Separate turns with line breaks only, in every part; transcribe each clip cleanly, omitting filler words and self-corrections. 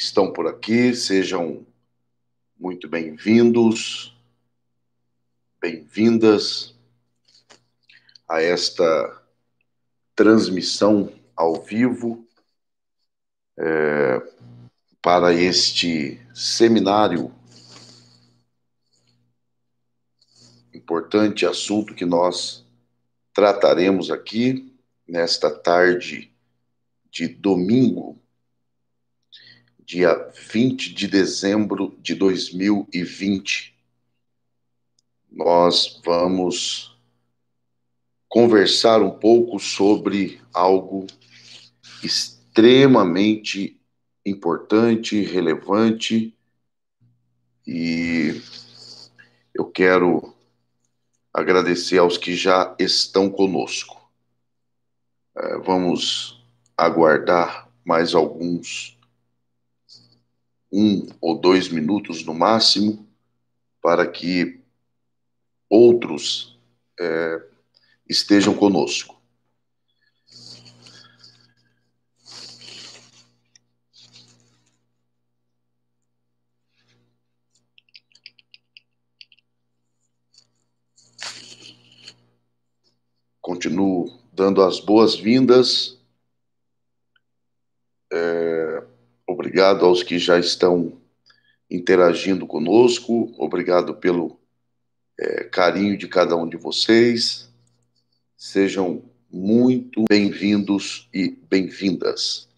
estão por aqui, sejam muito bem-vindos, bem-vindas a esta transmissão ao vivo para este seminário, importante assunto que nós trataremos aqui nesta tarde de domingo, dia 20 de dezembro de 2020. Nós vamos conversar um pouco sobre algo extremamente importante, relevante, e eu quero agradecer aos que já estão conosco. Vamos aguardar mais alguns 1 ou 2 minutos no máximo, para que outros estejam conosco. Continuo dando as boas-vindas. Obrigado aos que já estão interagindo conosco. Obrigado pelo carinho de cada um de vocês. Sejam muito bem-vindos e bem-vindas.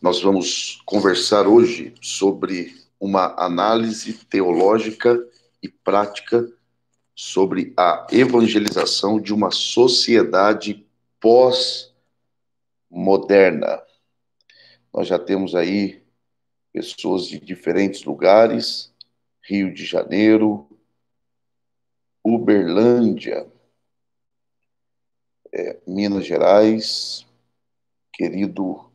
Nós vamos conversar hoje sobre uma análise teológica e prática sobre a evangelização de uma sociedade pós-moderna. Nós já temos aí pessoas de diferentes lugares: Rio de Janeiro, Uberlândia, Minas Gerais. Querido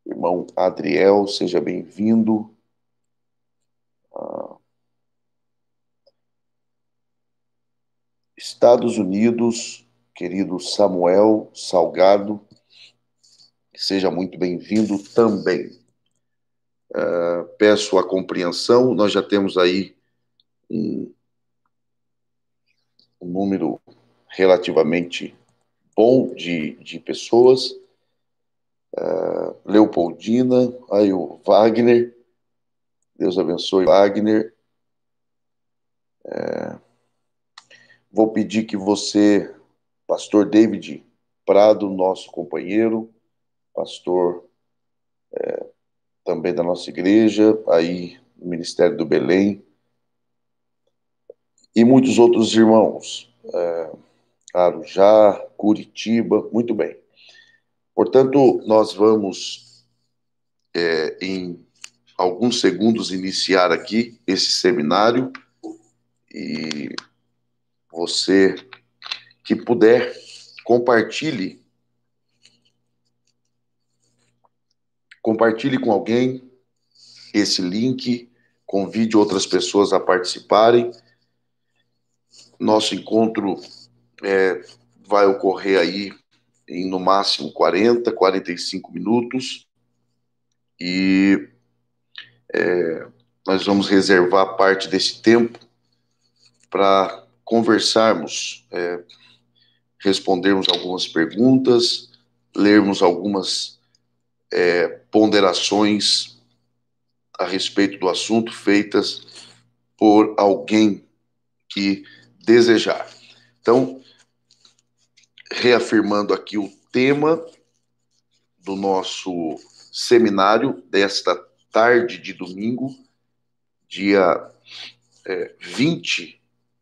irmão Adriel, seja bem-vindo. Estados Unidos, querido Samuel Salgado, seja muito bem-vindo também. Peço a compreensão, nós já temos aí um número relativamente bom de pessoas. Leopoldina, aí o Wagner, Deus abençoe Wagner. Vou pedir que você, pastor David Prado, nosso companheiro, pastor também da nossa igreja, aí no Ministério do Belém, e muitos outros irmãos, Arujá, Curitiba, muito bem. Portanto, nós vamos, em alguns segundos, iniciar aqui esse seminário, e você que puder, compartilhe com alguém esse link, convide outras pessoas a participarem. Nosso encontro vai ocorrer aí em no máximo 45 minutos, e nós vamos reservar parte desse tempo para conversarmos, respondermos algumas perguntas, lermos algumas ponderações a respeito do assunto feitas por alguém que desejar. Então, reafirmando aqui o tema do nosso seminário desta tarde de domingo, dia 20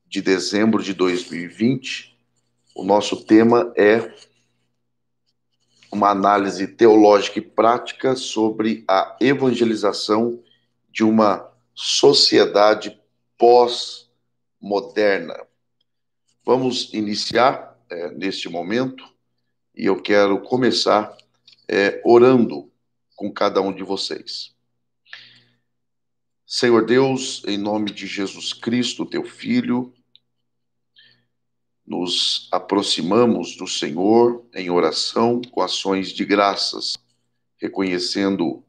de dezembro de 2020, o nosso tema é uma análise teológica e prática sobre a evangelização de uma sociedade pós-moderna. Vamos iniciar neste momento, e eu quero começar orando com cada um de vocês. Senhor Deus, em nome de Jesus Cristo, teu Filho, nos aproximamos do Senhor em oração com ações de graças, reconhecendo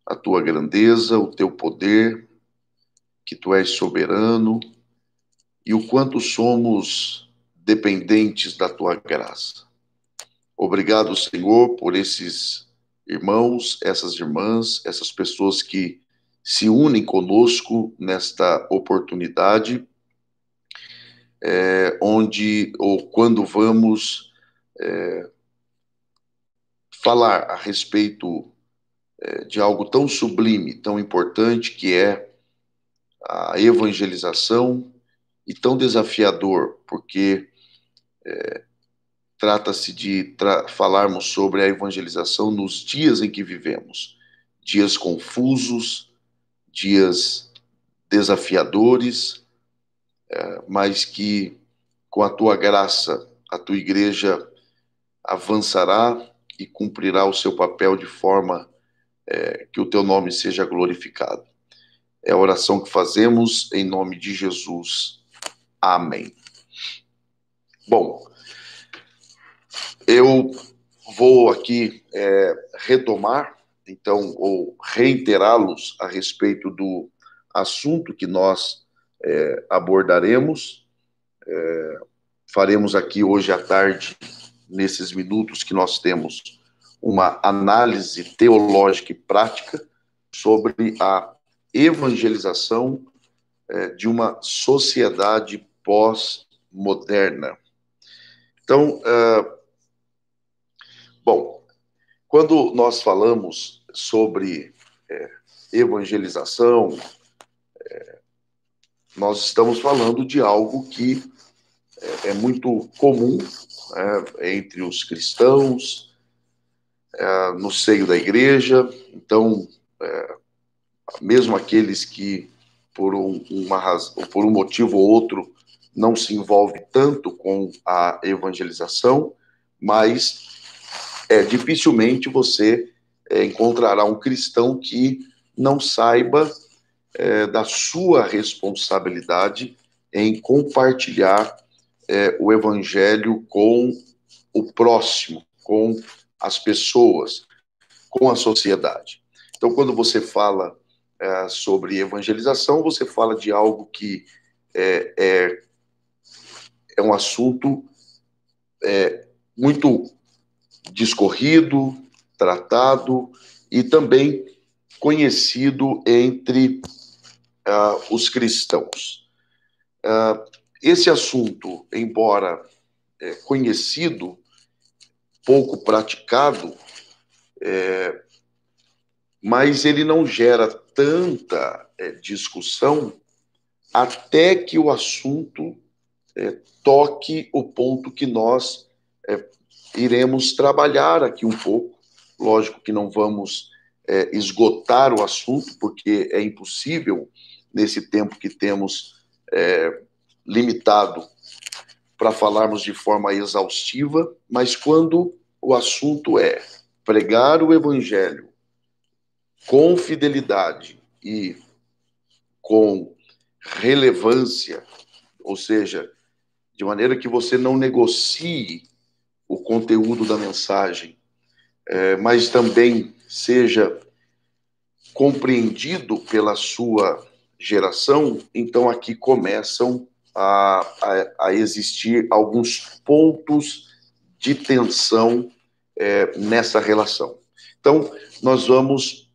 a tua grandeza, o teu poder, que tu és soberano e o quanto somos dependentes da tua graça. Obrigado, Senhor, por esses irmãos, essas irmãs, essas pessoas que se unem conosco nesta oportunidade, onde ou quando vamos falar a respeito de algo tão sublime, tão importante, que é a evangelização, e tão desafiador, porque trata-se de falarmos sobre a evangelização nos dias em que vivemos, dias confusos, dias desafiadores, mas que com a tua graça, a tua igreja avançará e cumprirá o seu papel de forma que o teu nome seja glorificado. É a oração que fazemos em nome de Jesus. Amém. Bom, eu vou aqui retomar, então, ou reiterá-los a respeito do assunto que nós abordaremos. Faremos aqui hoje à tarde, nesses minutos que nós temos, uma análise teológica e prática sobre a evangelização de uma sociedade pós-moderna. Então, bom, quando nós falamos sobre evangelização, nós estamos falando de algo que é muito comum entre os cristãos, no seio da igreja. Então, mesmo aqueles que, por um motivo ou outro, não se envolvem tanto com a evangelização, mas dificilmente você encontrará um cristão que não saiba da sua responsabilidade em compartilhar o evangelho com o próximo, com as pessoas, com a sociedade. Então, quando você fala sobre evangelização, você fala de algo que é um assunto muito discorrido, tratado e também conhecido entre os cristãos. Esse assunto, embora conhecido, pouco praticado, mas ele não gera tanta discussão até que o assunto toque o ponto que nós iremos trabalhar aqui um pouco. Lógico que não vamos esgotar o assunto, porque é impossível, nesse tempo que temos limitado, para falarmos de forma exaustiva, mas quando o assunto é pregar o evangelho com fidelidade e com relevância, ou seja, de maneira que você não negocie o conteúdo da mensagem, mas também seja compreendido pela sua geração, então aqui começam a existir alguns pontos de tensão nessa relação. Então, nós vamos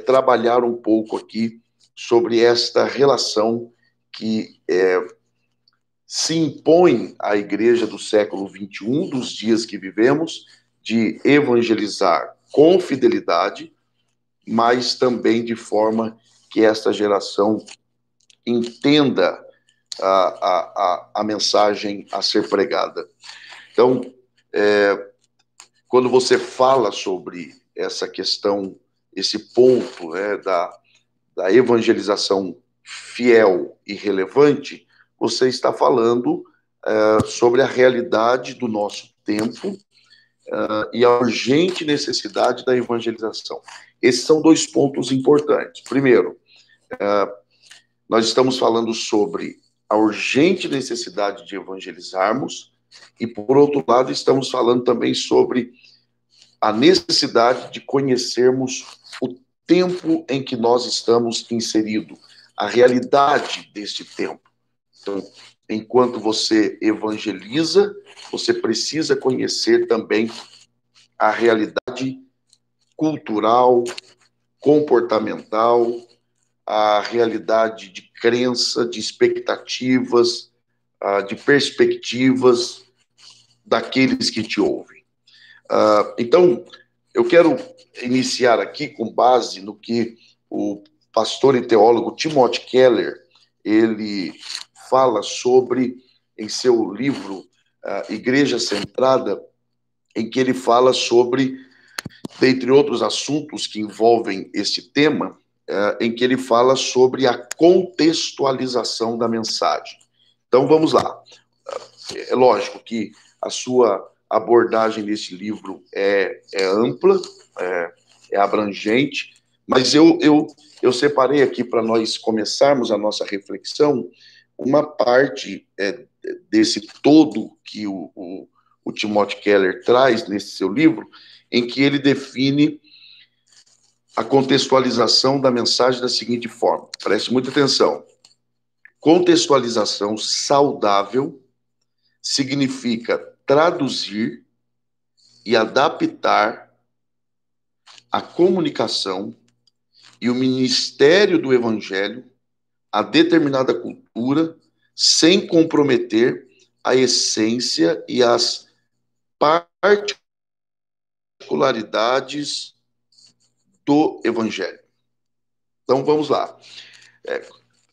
trabalhar um pouco aqui sobre esta relação que se impõe à igreja do século XXI, dos dias que vivemos, de evangelizar com fidelidade, mas também de forma que esta geração entenda a mensagem a ser pregada. Então, quando você fala sobre essa questão, esse ponto da evangelização fiel e relevante, você está falando sobre a realidade do nosso tempo e a urgente necessidade da evangelização. Esses são dois pontos importantes. Primeiro, nós estamos falando sobre a urgente necessidade de evangelizarmos, e, por outro lado, estamos falando também sobre a necessidade de conhecermos o tempo em que nós estamos inseridos, a realidade deste tempo. Então, enquanto você evangeliza, você precisa conhecer também a realidade cultural, comportamental, a realidade de crença, de expectativas, de perspectivas daqueles que te ouvem. Então, eu quero iniciar aqui com base no que o pastor e teólogo Timothy Keller, ele fala sobre, em seu livro Igreja Centrada, em que ele fala sobre, dentre outros assuntos que envolvem esse tema, em que ele fala sobre a contextualização da mensagem. Então, vamos lá. É lógico que a sua abordagem nesse livro é ampla, é abrangente, mas eu separei aqui para nós começarmos a nossa reflexão uma parte desse todo que o Timothy Keller traz nesse seu livro, em que ele define a contextualização da mensagem da seguinte forma. Preste muita atenção. Contextualização saudável significa traduzir e adaptar a comunicação e o ministério do evangelho a determinada cultura sem comprometer a essência e as particularidades do evangelho. Então, vamos lá.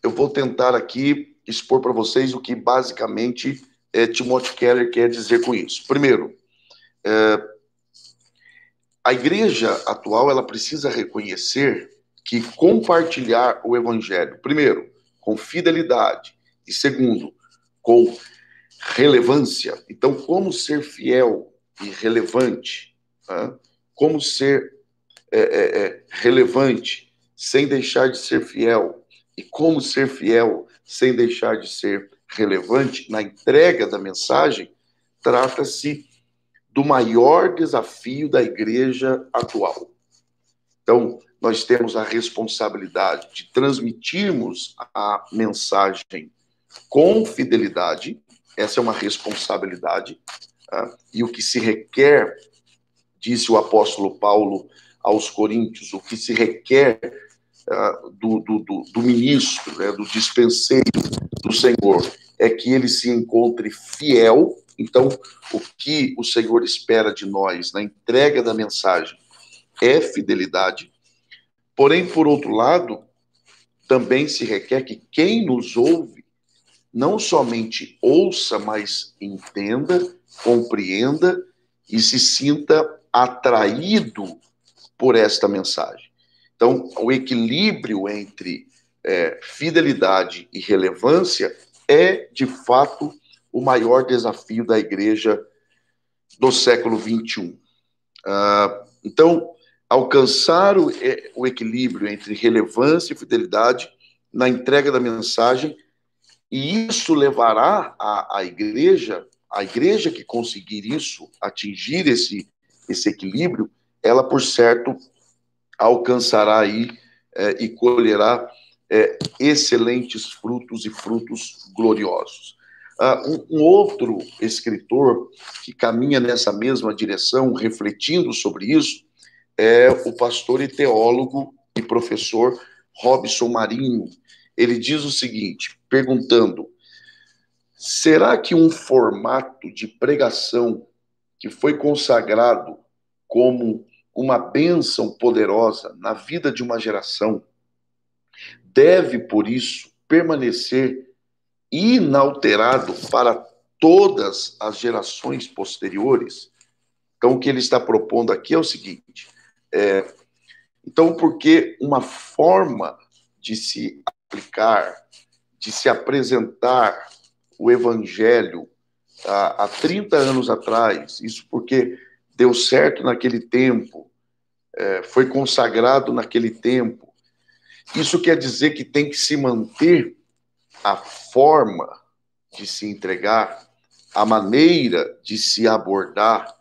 Eu vou tentar aqui expor para vocês o que basicamente Timothy Keller quer dizer com isso. Primeiro, a igreja atual ela precisa reconhecer que compartilhar o evangelho, primeiro, com fidelidade, e segundo, com relevância. Então, como ser fiel e relevante? Como ser relevante sem deixar de ser fiel? E como ser fiel sem deixar de ser relevante na entrega da mensagem? Trata-se do maior desafio da igreja atual. Então, nós temos a responsabilidade de transmitirmos a mensagem com fidelidade, essa é uma responsabilidade, e o que se requer, disse o apóstolo Paulo aos Coríntios, o que se requer do ministro, do dispenseiro do Senhor, é que ele se encontre fiel. Então, o que o Senhor espera de nós na entrega da mensagem é fidelidade. Porém, por outro lado, também se requer que quem nos ouve não somente ouça, mas entenda, compreenda e se sinta atraído por esta mensagem. Então, o equilíbrio entre fidelidade e relevância é, de fato, o maior desafio da igreja do século XXI. Então, alcançar o equilíbrio entre relevância e fidelidade na entrega da mensagem, e isso levará a igreja que conseguir isso, atingir esse equilíbrio, ela, por certo, alcançará aí e colherá excelentes frutos e frutos gloriosos. Um outro escritor que caminha nessa mesma direção, refletindo sobre isso, é o pastor e teólogo e professor Robson Marinho. Ele diz o seguinte, perguntando: será que um formato de pregação que foi consagrado como uma bênção poderosa na vida de uma geração deve, por isso, permanecer inalterado para todas as gerações posteriores? Então, o que ele está propondo aqui é o seguinte: então, porque uma forma de se aplicar, de se apresentar o evangelho há 30 anos atrás, isso porque deu certo naquele tempo, foi consagrado naquele tempo, isso quer dizer que tem que se manter a forma de se entregar, a maneira de se abordar,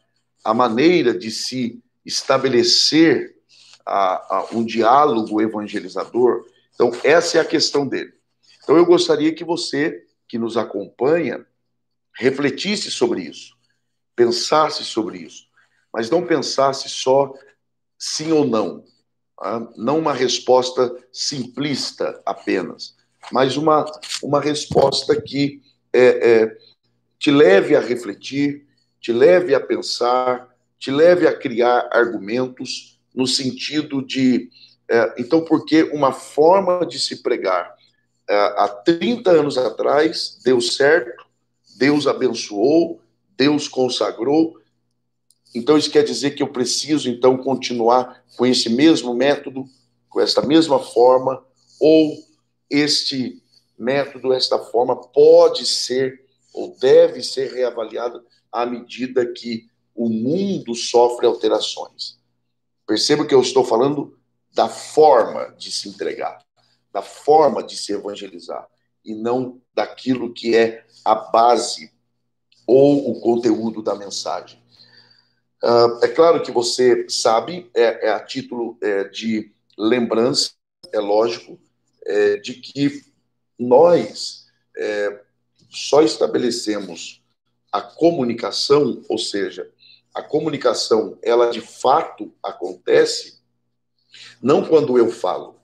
a maneira de se estabelecer um diálogo evangelizador. Então, essa é a questão dele. Então, eu gostaria que você, que nos acompanha, refletisse sobre isso, pensasse sobre isso, mas não pensasse só sim ou não, não uma resposta simplista apenas, mas uma resposta que te leve a refletir, te leve a pensar, te leve a criar argumentos no sentido de, então, por que uma forma de se pregar há 30 anos atrás deu certo, Deus abençoou, Deus consagrou, então isso quer dizer que eu preciso, então, continuar com esse mesmo método, com esta mesma forma, ou este método, esta forma pode ser ou deve ser reavaliado à medida que o mundo sofre alterações. Perceba que eu estou falando da forma de se entregar, da forma de se evangelizar, e não daquilo que é a base ou o conteúdo da mensagem. É claro que você sabe, a título de lembrança, é lógico, de que nós só estabelecemos a comunicação, ou seja, a comunicação, ela de fato acontece, não quando eu falo,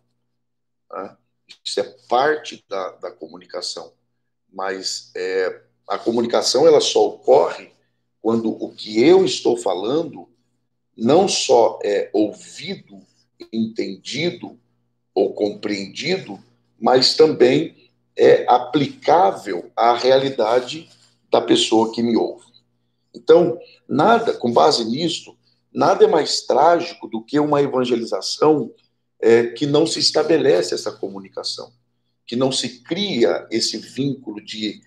tá? Isso é parte da comunicação, mas a comunicação ela só ocorre quando o que eu estou falando não só é ouvido, entendido ou compreendido, mas também é aplicável à realidade da pessoa que me ouve. Então, nada, com base nisto, nada é mais trágico do que uma evangelização que não se estabelece essa comunicação, que não se cria esse vínculo de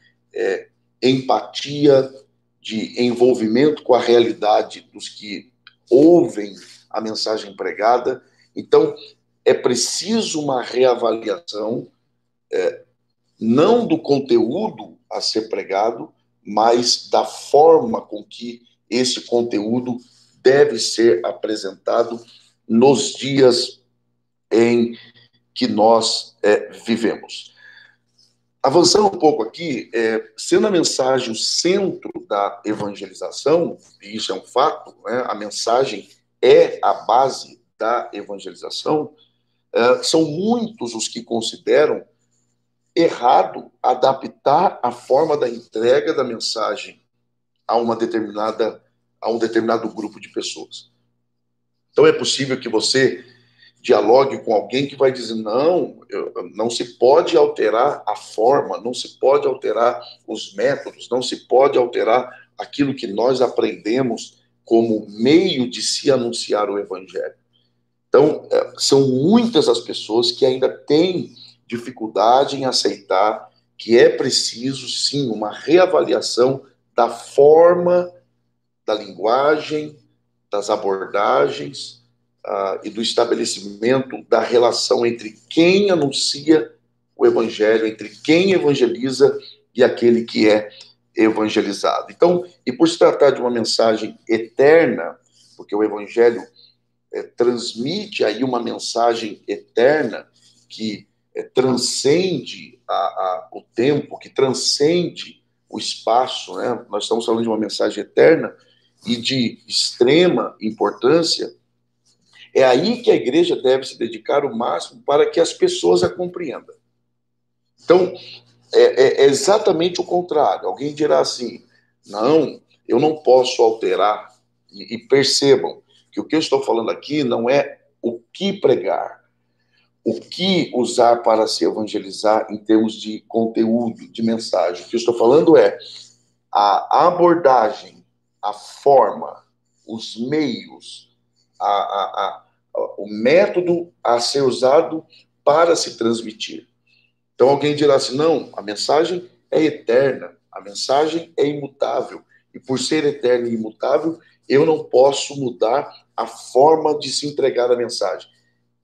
empatia, de envolvimento com a realidade dos que ouvem a mensagem pregada. Então, é preciso uma reavaliação, não do conteúdo a ser pregado, mas da forma com que esse conteúdo deve ser apresentado nos dias em que nós vivemos. Avançando um pouco aqui, sendo a mensagem o centro da evangelização, e isso é um fato, né, a mensagem é a base da evangelização, são muitos os que consideram errado adaptar a forma da entrega da mensagem a a um determinado grupo de pessoas. Então é possível que você dialogue com alguém que vai dizer não, não se pode alterar a forma, não se pode alterar os métodos, não se pode alterar aquilo que nós aprendemos como meio de se anunciar o evangelho. Então, são muitas as pessoas que ainda têm dificuldade em aceitar que é preciso, sim, uma reavaliação da forma, da linguagem, das abordagens e do estabelecimento da relação entre quem anuncia o evangelho, entre quem evangeliza e aquele que é evangelizado. Então, e por se tratar de uma mensagem eterna, porque o evangelho transmite aí uma mensagem eterna que transcende o tempo, que transcende o espaço, né? Nós estamos falando de uma mensagem eterna e de extrema importância. É aí que a igreja deve se dedicar o máximo para que as pessoas a compreendam. Então, é exatamente o contrário. Alguém dirá assim, não, eu não posso alterar. E percebam que o que eu estou falando aqui não é o que pregar, o que usar para se evangelizar em termos de conteúdo, de mensagem. O que eu estou falando é a abordagem, a forma, os meios, o método a ser usado para se transmitir. Então alguém dirá assim, não, a mensagem é eterna, a mensagem é imutável, e por ser eterna e imutável, eu não posso mudar a forma de se entregar a mensagem.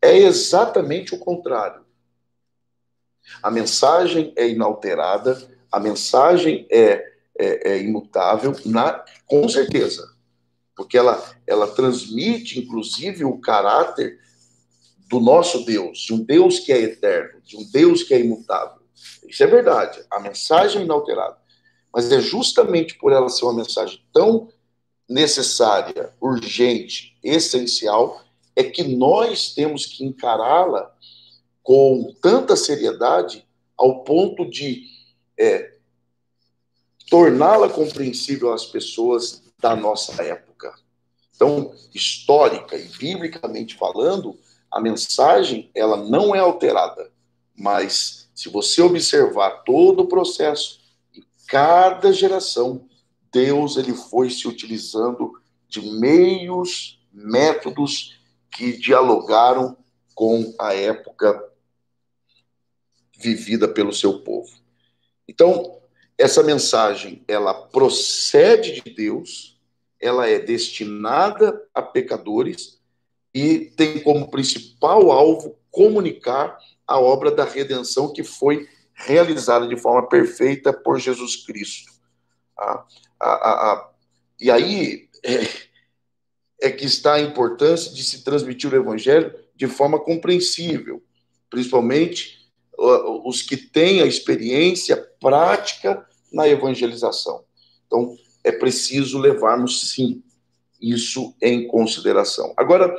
É exatamente o contrário. A mensagem é inalterada, a mensagem é imutável, com certeza, porque ela transmite, inclusive, o caráter do nosso Deus, de um Deus que é eterno, de um Deus que é imutável. Isso é verdade, a mensagem é inalterada. Mas é justamente por ela ser uma mensagem tão necessária, urgente, essencial, é que nós temos que encará-la com tanta seriedade ao ponto de torná-la compreensível às pessoas da nossa época. Então, histórica e biblicamente falando, a mensagem ela não é alterada, mas se você observar todo o processo, em cada geração, Deus ele foi se utilizando de meios, métodos que dialogaram com a época vivida pelo seu povo. Então, essa mensagem, ela procede de Deus, ela é destinada a pecadores e tem como principal alvo comunicar a obra da redenção que foi realizada de forma perfeita por Jesus Cristo. E aí é que está a importância de se transmitir o evangelho de forma compreensível, principalmente os que têm a experiência prática na evangelização. Então, é preciso levarmos, sim, isso em consideração. Agora,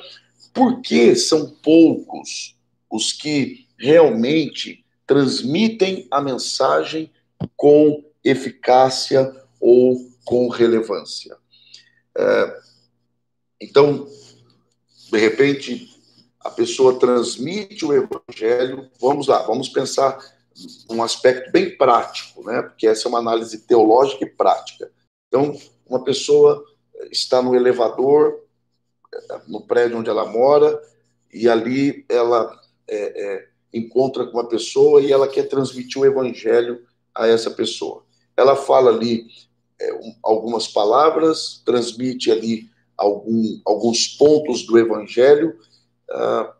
por que são poucos os que realmente transmitem a mensagem com eficácia ou com relevância? Então, de repente, a pessoa transmite o evangelho. Vamos lá, vamos pensar um aspecto bem prático, né? Porque essa é uma análise teológica e prática. Então, uma pessoa está no elevador, no prédio onde ela mora, e ali ela encontra com uma pessoa e ela quer transmitir o evangelho a essa pessoa. Ela fala ali algumas palavras, transmite ali alguns pontos do evangelho,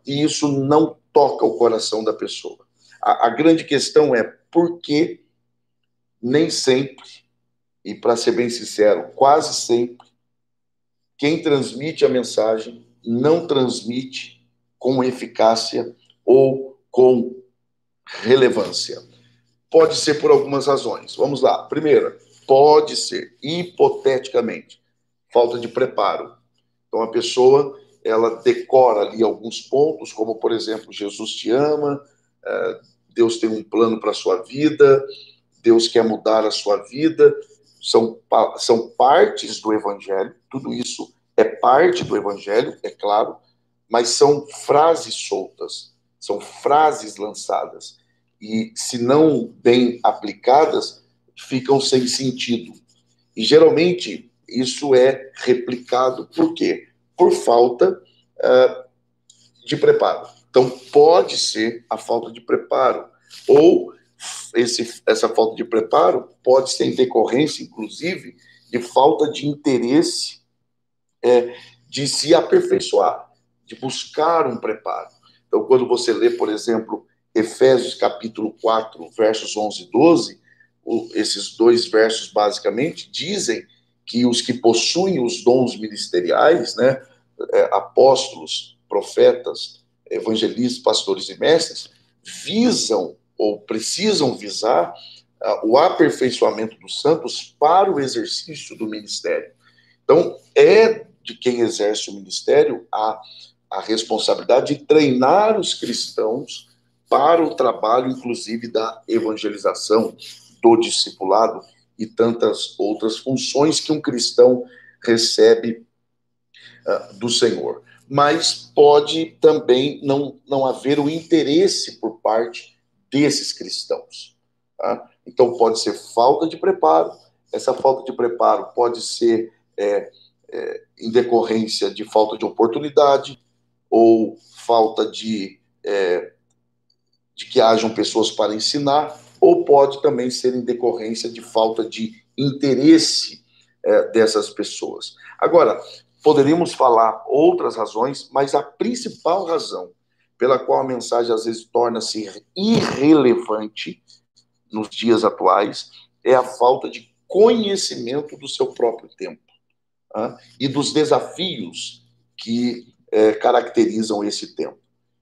e isso não toca o coração da pessoa. A grande questão é por que nem sempre, e para ser bem sincero, quase sempre, quem transmite a mensagem não transmite com eficácia ou com relevância. Pode ser por algumas razões. Vamos lá. Primeira, pode ser, hipoteticamente, falta de preparo. Então, a pessoa, ela decora ali alguns pontos, como, por exemplo, Jesus te ama, Deus tem um plano para a sua vida, Deus quer mudar a sua vida, são partes do evangelho, tudo isso é parte do evangelho, é claro, mas são frases soltas, são frases lançadas, e se não bem aplicadas, ficam sem sentido. E geralmente isso é replicado por quê? Por falta de preparo. Então pode ser a falta de preparo, ou essa falta de preparo pode ser em decorrência, inclusive, de falta de interesse de se aperfeiçoar, de buscar um preparo. Então, quando você lê, por exemplo, Efésios capítulo 4, versos 11 e 12, esses dois versos basicamente dizem que os que possuem os dons ministeriais, né, apóstolos, profetas, evangelistas, pastores e mestres, visam ou precisam visar o aperfeiçoamento dos santos para o exercício do ministério. Então, é de quem exerce o ministério a responsabilidade de treinar os cristãos para o trabalho, inclusive, da evangelização, do discipulado e tantas outras funções que um cristão recebe do Senhor. Mas pode também não haver o interesse por parte desses cristãos. Tá? Então, pode ser falta de preparo. Essa falta de preparo pode ser em decorrência de falta de oportunidade ou falta de que hajam pessoas para ensinar, ou pode também ser em decorrência de falta de interesse dessas pessoas. Agora, poderíamos falar outras razões, mas a principal razão pela qual a mensagem às vezes torna-se irrelevante nos dias atuais, é a falta de conhecimento do seu próprio tempo, e dos desafios que caracterizam esse tempo.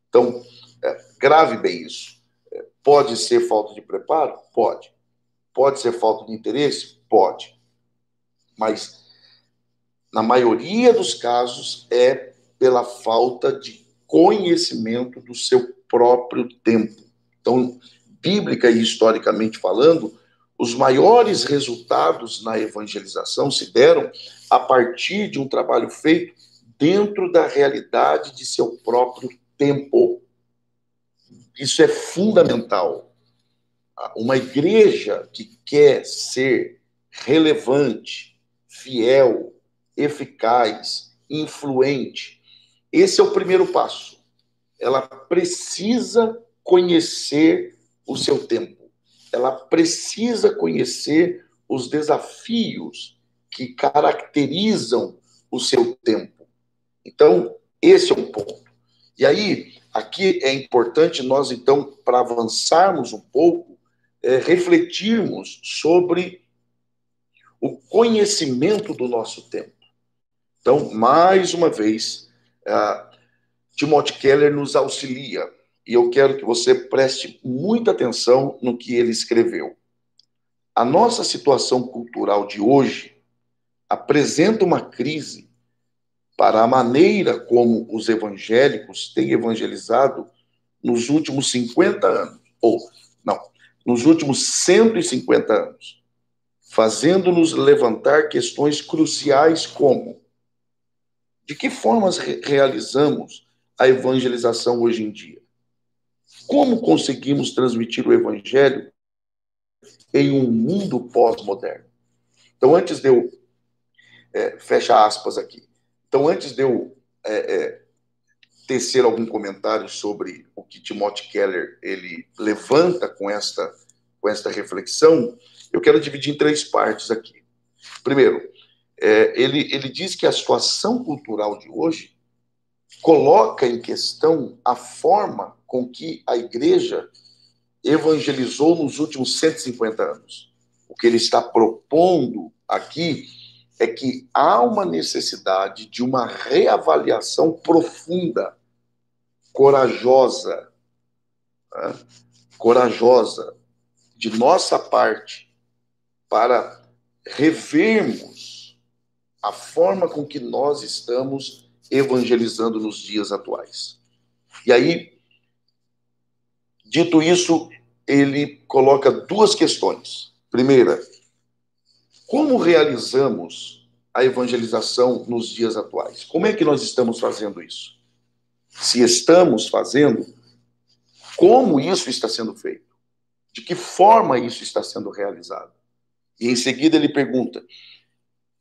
Então, grave bem isso. Pode ser falta de preparo? Pode. Pode ser falta de interesse? Pode. Mas, na maioria dos casos, é pela falta de conhecimento do seu próprio tempo. Então, bíblica e historicamente falando, os maiores resultados na evangelização se deram a partir de um trabalho feito dentro da realidade de seu próprio tempo. Isso é fundamental. Uma igreja que quer ser relevante, fiel, eficaz, influente, esse é o primeiro passo. Ela precisa conhecer o seu tempo. Ela precisa conhecer os desafios que caracterizam o seu tempo. Então, esse é um ponto. E aí, aqui é importante nós, então, para avançarmos um pouco, refletirmos sobre o conhecimento do nosso tempo. Então, mais uma vez, Timothy Keller nos auxilia, e eu quero que você preste muita atenção no que ele escreveu. A nossa situação cultural de hoje apresenta uma crise para a maneira como os evangélicos têm evangelizado nos últimos 50 anos, nos últimos 150 anos, fazendo-nos levantar questões cruciais como: de que formas realizamos a evangelização hoje em dia? Como conseguimos transmitir o evangelho em um mundo pós-moderno? Então, antes de eu... fecha aspas aqui. Então, antes de eu tecer algum comentário sobre o que Timothy Keller ele levanta com esta reflexão, eu quero dividir em 3 partes aqui. Primeiro, ele diz que a situação cultural de hoje coloca em questão a forma com que a igreja evangelizou nos últimos 150 anos. O que ele está propondo aqui é que há uma necessidade de uma reavaliação profunda, corajosa, de nossa parte, para revermos a forma com que nós estamos evangelizando nos dias atuais. E aí, dito isso, ele coloca 2 questões. Primeira, como realizamos a evangelização nos dias atuais? Como é que nós estamos fazendo isso? Se estamos fazendo, como isso está sendo feito? De que forma isso está sendo realizado? E em seguida ele pergunta: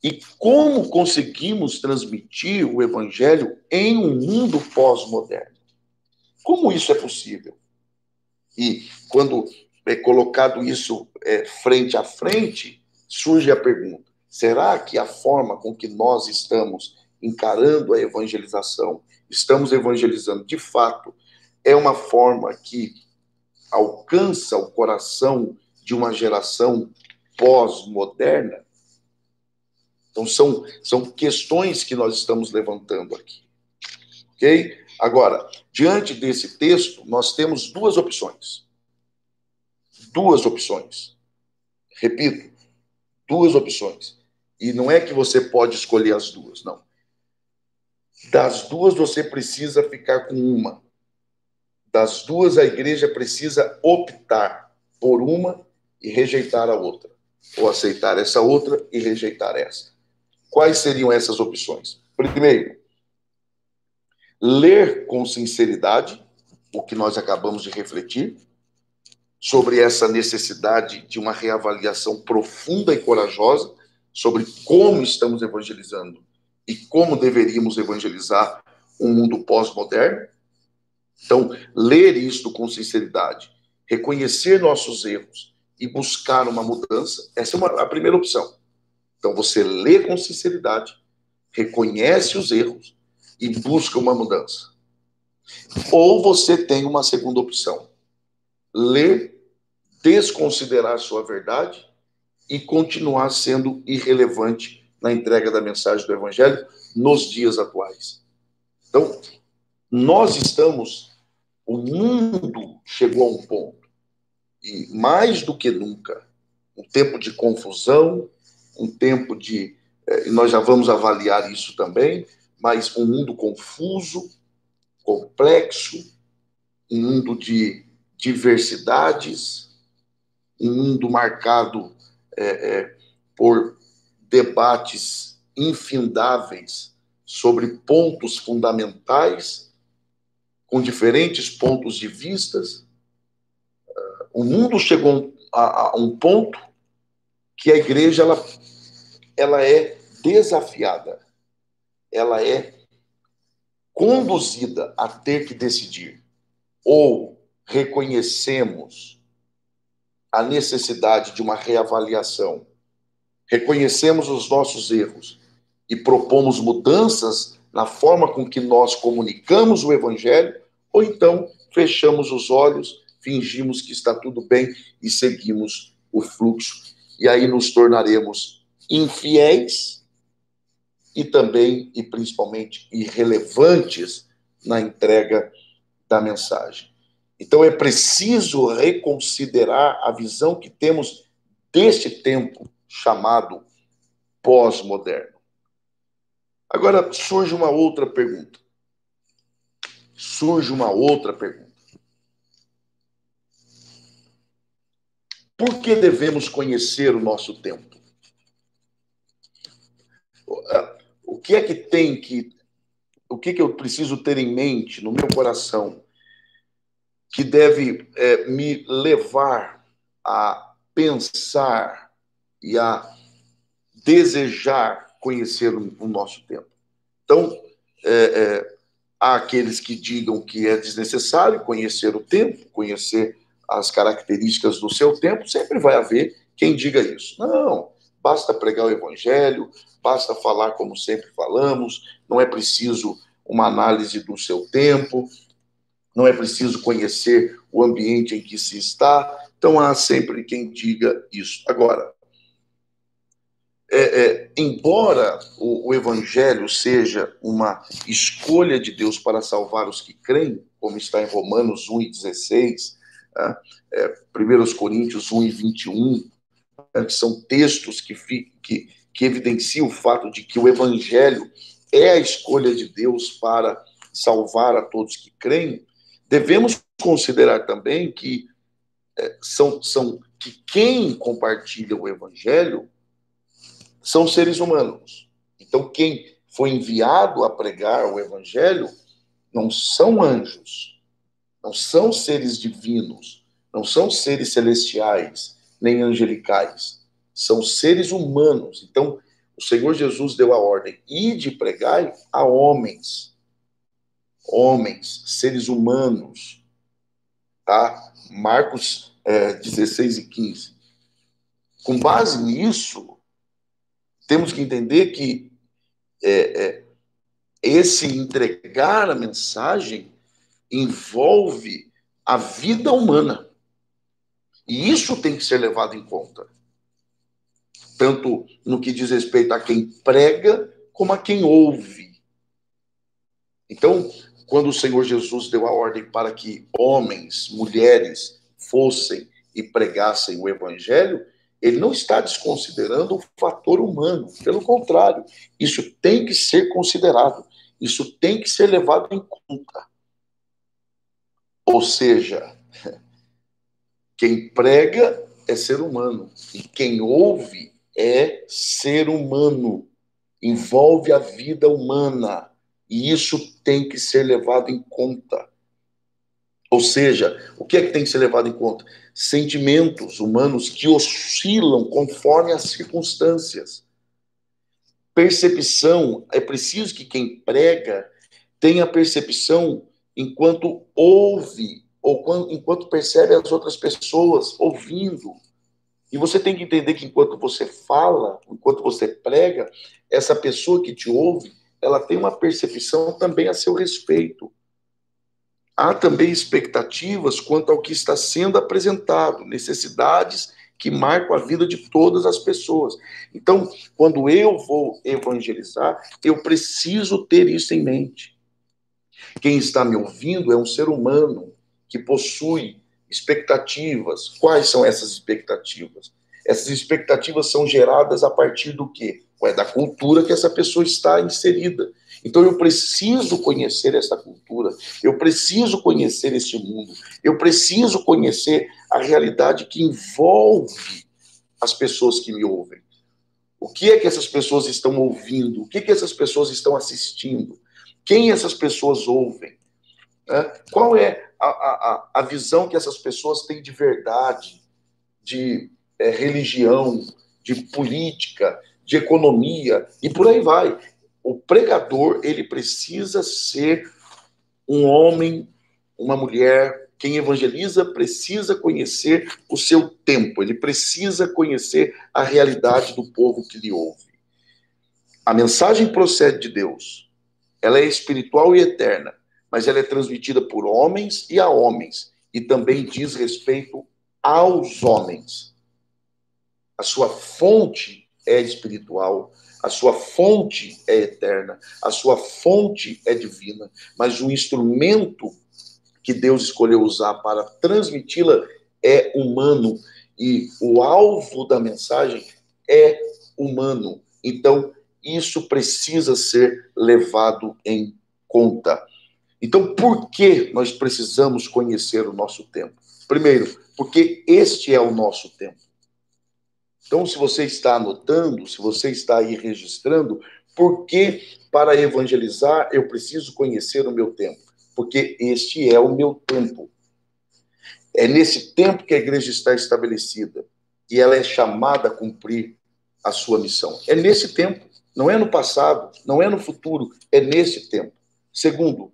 e como conseguimos transmitir o evangelho em um mundo pós-moderno? Como isso é possível? E quando é colocado isso frente a frente, surge a pergunta: será que a forma com que nós estamos encarando a evangelização, estamos evangelizando de fato, é uma forma que alcança o coração de uma geração pós-moderna? Então, são questões que nós estamos levantando aqui. Ok? Agora, diante desse texto, nós temos 2 opções. 2 opções. Repito, 2 opções. E não é que você pode escolher as 2, não. Das 2, você precisa ficar com uma. Das 2, a igreja precisa optar por uma e rejeitar a outra. Ou aceitar essa outra e rejeitar essa. Quais seriam essas opções? Primeiro, ler com sinceridade o que nós acabamos de refletir sobre essa necessidade de uma reavaliação profunda e corajosa sobre como estamos evangelizando e como deveríamos evangelizar um mundo pós-moderno. Então, ler isto com sinceridade, reconhecer nossos erros e buscar uma mudança, essa é a primeira opção. Então, você lê com sinceridade, reconhece os erros e busca uma mudança. Ou você tem uma segunda opção: ler, desconsiderar a sua verdade e continuar sendo irrelevante na entrega da mensagem do Evangelho nos dias atuais. Então, nós estamos, o mundo chegou a um ponto, e mais do que nunca, um tempo de confusão, um tempo de. E nós já vamos avaliar isso também, mas um mundo confuso, complexo, um mundo de diversidades, um mundo marcado por debates infindáveis sobre pontos fundamentais, com diferentes pontos de vistas. O mundo chegou a um ponto que a igreja ela é desafiada, ela é conduzida a ter que decidir. Ou reconhecemos a necessidade de uma reavaliação, reconhecemos os nossos erros e propomos mudanças na forma com que nós comunicamos o Evangelho, ou então fechamos os olhos, fingimos que está tudo bem e seguimos o fluxo. E aí nos tornaremos infiéis e também, e principalmente, irrelevantes na entrega da mensagem. Então é preciso reconsiderar a visão que temos deste tempo chamado pós-moderno. Agora surge uma outra pergunta. Por que devemos conhecer o nosso tempo? O que é que tem que... O que eu preciso ter em mente, no meu coração, que deve me levar a pensar e a desejar conhecer o nosso tempo? Então, há aqueles que digam que é desnecessário conhecer o tempo, conhecer as características do seu tempo. Sempre vai haver quem diga isso. Não, basta pregar o evangelho, basta falar como sempre falamos, não é preciso uma análise do seu tempo, não é preciso conhecer o ambiente em que se está. Então há sempre quem diga isso. Agora, embora o evangelho seja uma escolha de Deus para salvar os que creem, como está em Romanos 1:16, 1 Coríntios 1:21, que são textos que evidenciam o fato de que o evangelho é a escolha de Deus para salvar a todos que creem, devemos considerar também que que quem compartilha o evangelho são seres humanos. Então, quem foi enviado a pregar o evangelho não são anjos, não são seres divinos, não são seres celestiais, nem angelicais. São seres humanos. Então, o Senhor Jesus deu a ordem: ide pregai a homens, seres humanos. Tá? Marcos 16:15. Com base nisso, temos que entender que esse entregar a mensagem envolve a vida humana. E isso tem que ser levado em conta. Tanto no que diz respeito a quem prega, como a quem ouve. Então, quando o Senhor Jesus deu a ordem para que homens, mulheres fossem e pregassem o evangelho, ele não está desconsiderando o fator humano. Pelo contrário, isso tem que ser considerado. Isso tem que ser levado em conta. Ou seja, quem prega é ser humano e quem ouve é ser humano. Envolve a vida humana e isso tem que ser levado em conta. Ou seja, o que é que tem que ser levado em conta? Sentimentos humanos que oscilam conforme as circunstâncias. Percepção, é preciso que quem prega tenha percepção enquanto ouve ou enquanto percebe as outras pessoas ouvindo. E você tem que entender que enquanto você fala, enquanto você prega, essa pessoa que te ouve, ela tem uma percepção também a seu respeito. Há também expectativas quanto ao que está sendo apresentado, necessidades que marcam a vida de todas as pessoas. Então, quando eu vou evangelizar, eu preciso ter isso em mente. Quem está me ouvindo é um ser humano que possui expectativas. Quais são essas expectativas? Essas expectativas são geradas a partir do quê? Da cultura que essa pessoa está inserida. Então eu preciso conhecer essa cultura, eu preciso conhecer este mundo, eu preciso conhecer a realidade que envolve as pessoas que me ouvem. O que é que essas pessoas estão ouvindo? O que é que essas pessoas estão assistindo? Quem essas pessoas ouvem? Qual é a visão que essas pessoas têm de verdade, de religião, de política, de economia, e por aí vai. O pregador, ele precisa ser um homem, uma mulher. Quem evangeliza precisa conhecer o seu tempo, ele precisa conhecer a realidade do povo que lhe ouve. A mensagem procede de Deus, ela é espiritual e eterna, mas ela é transmitida por homens e a homens, e também diz respeito aos homens. A sua fonte é espiritual, a sua fonte é eterna, a sua fonte é divina, mas o instrumento que Deus escolheu usar para transmiti-la é humano, e o alvo da mensagem é humano. Então, isso precisa ser levado em conta. Então, por que nós precisamos conhecer o nosso tempo? Primeiro, porque este é o nosso tempo. Então, se você está anotando, se você está aí registrando, por que para evangelizar eu preciso conhecer o meu tempo? Porque este é o meu tempo. É nesse tempo que a igreja está estabelecida e ela é chamada a cumprir a sua missão. É nesse tempo, não é no passado, não é no futuro, é nesse tempo. Segundo,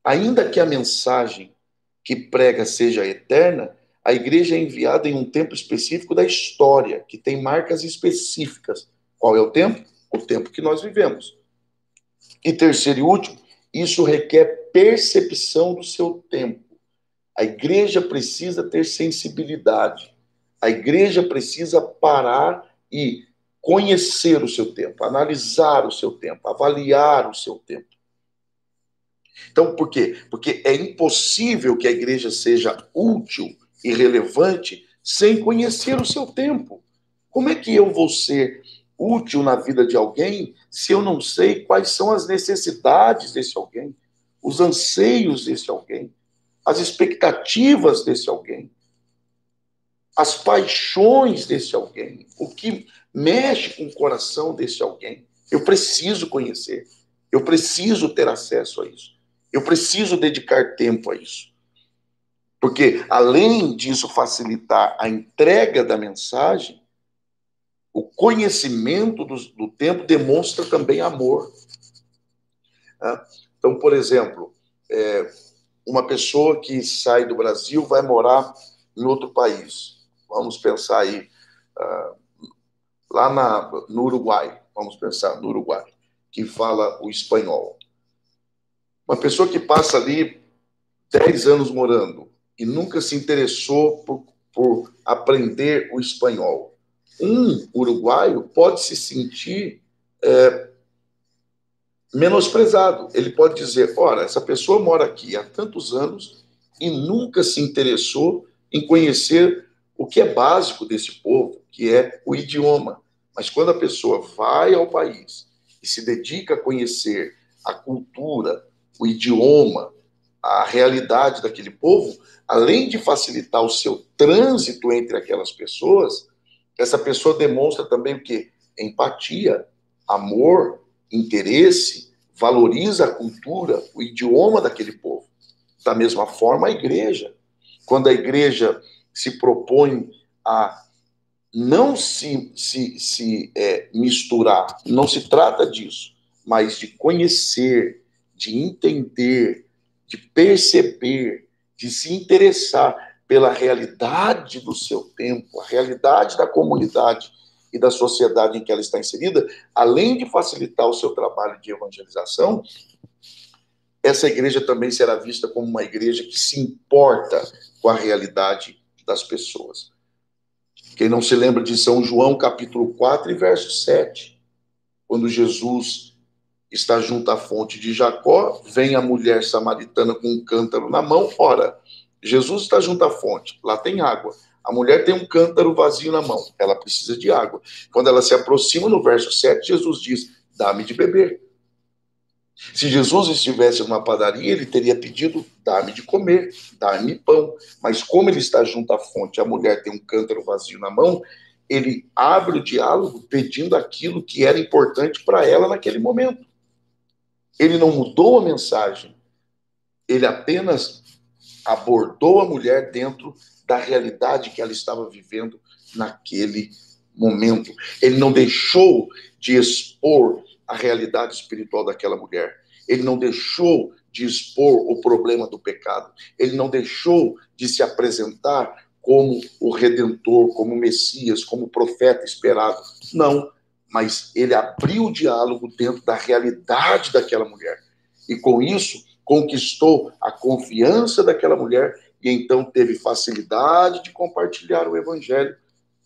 ainda que a mensagem que prega seja eterna, a igreja é enviada em um tempo específico da história, que tem marcas específicas. Qual é o tempo? O tempo que nós vivemos. E terceiro e último, isso requer percepção do seu tempo. A igreja precisa ter sensibilidade. A igreja precisa parar e conhecer o seu tempo, analisar o seu tempo, avaliar o seu tempo. Então, por quê? Porque é impossível que a igreja seja útil e relevante sem conhecer o seu tempo. Como é que eu vou ser útil na vida de alguém se eu não sei quais são as necessidades desse alguém, os anseios desse alguém, as expectativas desse alguém, as paixões desse alguém, o que mexe com o coração desse alguém? Eu preciso conhecer, eu preciso ter acesso a isso. Eu preciso dedicar tempo a isso. Porque, além disso facilitar a entrega da mensagem, o conhecimento do tempo demonstra também amor. Então, por exemplo, uma pessoa que sai do Brasil vai morar em outro país. Vamos pensar aí, lá no Uruguai. Vamos pensar no Uruguai, que fala o espanhol. Uma pessoa que passa ali 10 anos morando e nunca se interessou por aprender o espanhol. Um uruguaio pode se sentir menosprezado. Ele pode dizer, ora, essa pessoa mora aqui há tantos anos e nunca se interessou em conhecer o que é básico desse povo, que é o idioma. Mas quando a pessoa vai ao país e se dedica a conhecer a cultura, o idioma, a realidade daquele povo, além de facilitar o seu trânsito entre aquelas pessoas, essa pessoa demonstra também o quê? Empatia, amor, interesse, valoriza a cultura, o idioma daquele povo. Da mesma forma, a igreja. Quando a igreja se propõe a não se misturar, não se trata disso, mas de conhecer, de entender, de perceber, de se interessar pela realidade do seu tempo, a realidade da comunidade e da sociedade em que ela está inserida, além de facilitar o seu trabalho de evangelização, essa igreja também será vista como uma igreja que se importa com a realidade das pessoas. Quem não se lembra de São João, capítulo 4 e verso 7, quando Jesus está junto à fonte de Jacó, vem a mulher samaritana com um cântaro na mão. Ora, Jesus está junto à fonte, lá tem água. A mulher tem um cântaro vazio na mão, ela precisa de água. Quando ela se aproxima, no verso 7, Jesus diz, dá-me de beber. Se Jesus estivesse numa padaria, ele teria pedido, dá-me de comer, dá-me pão. Mas como ele está junto à fonte, a mulher tem um cântaro vazio na mão, ele abre o diálogo pedindo aquilo que era importante para ela naquele momento. Ele não mudou a mensagem, ele apenas abordou a mulher dentro da realidade que ela estava vivendo naquele momento. Ele não deixou de expor a realidade espiritual daquela mulher. Ele não deixou de expor o problema do pecado. Ele não deixou de se apresentar como o Redentor, como o Messias, como o profeta esperado. Não, mas ele abriu o diálogo dentro da realidade daquela mulher. E com isso, conquistou a confiança daquela mulher e então teve facilidade de compartilhar o evangelho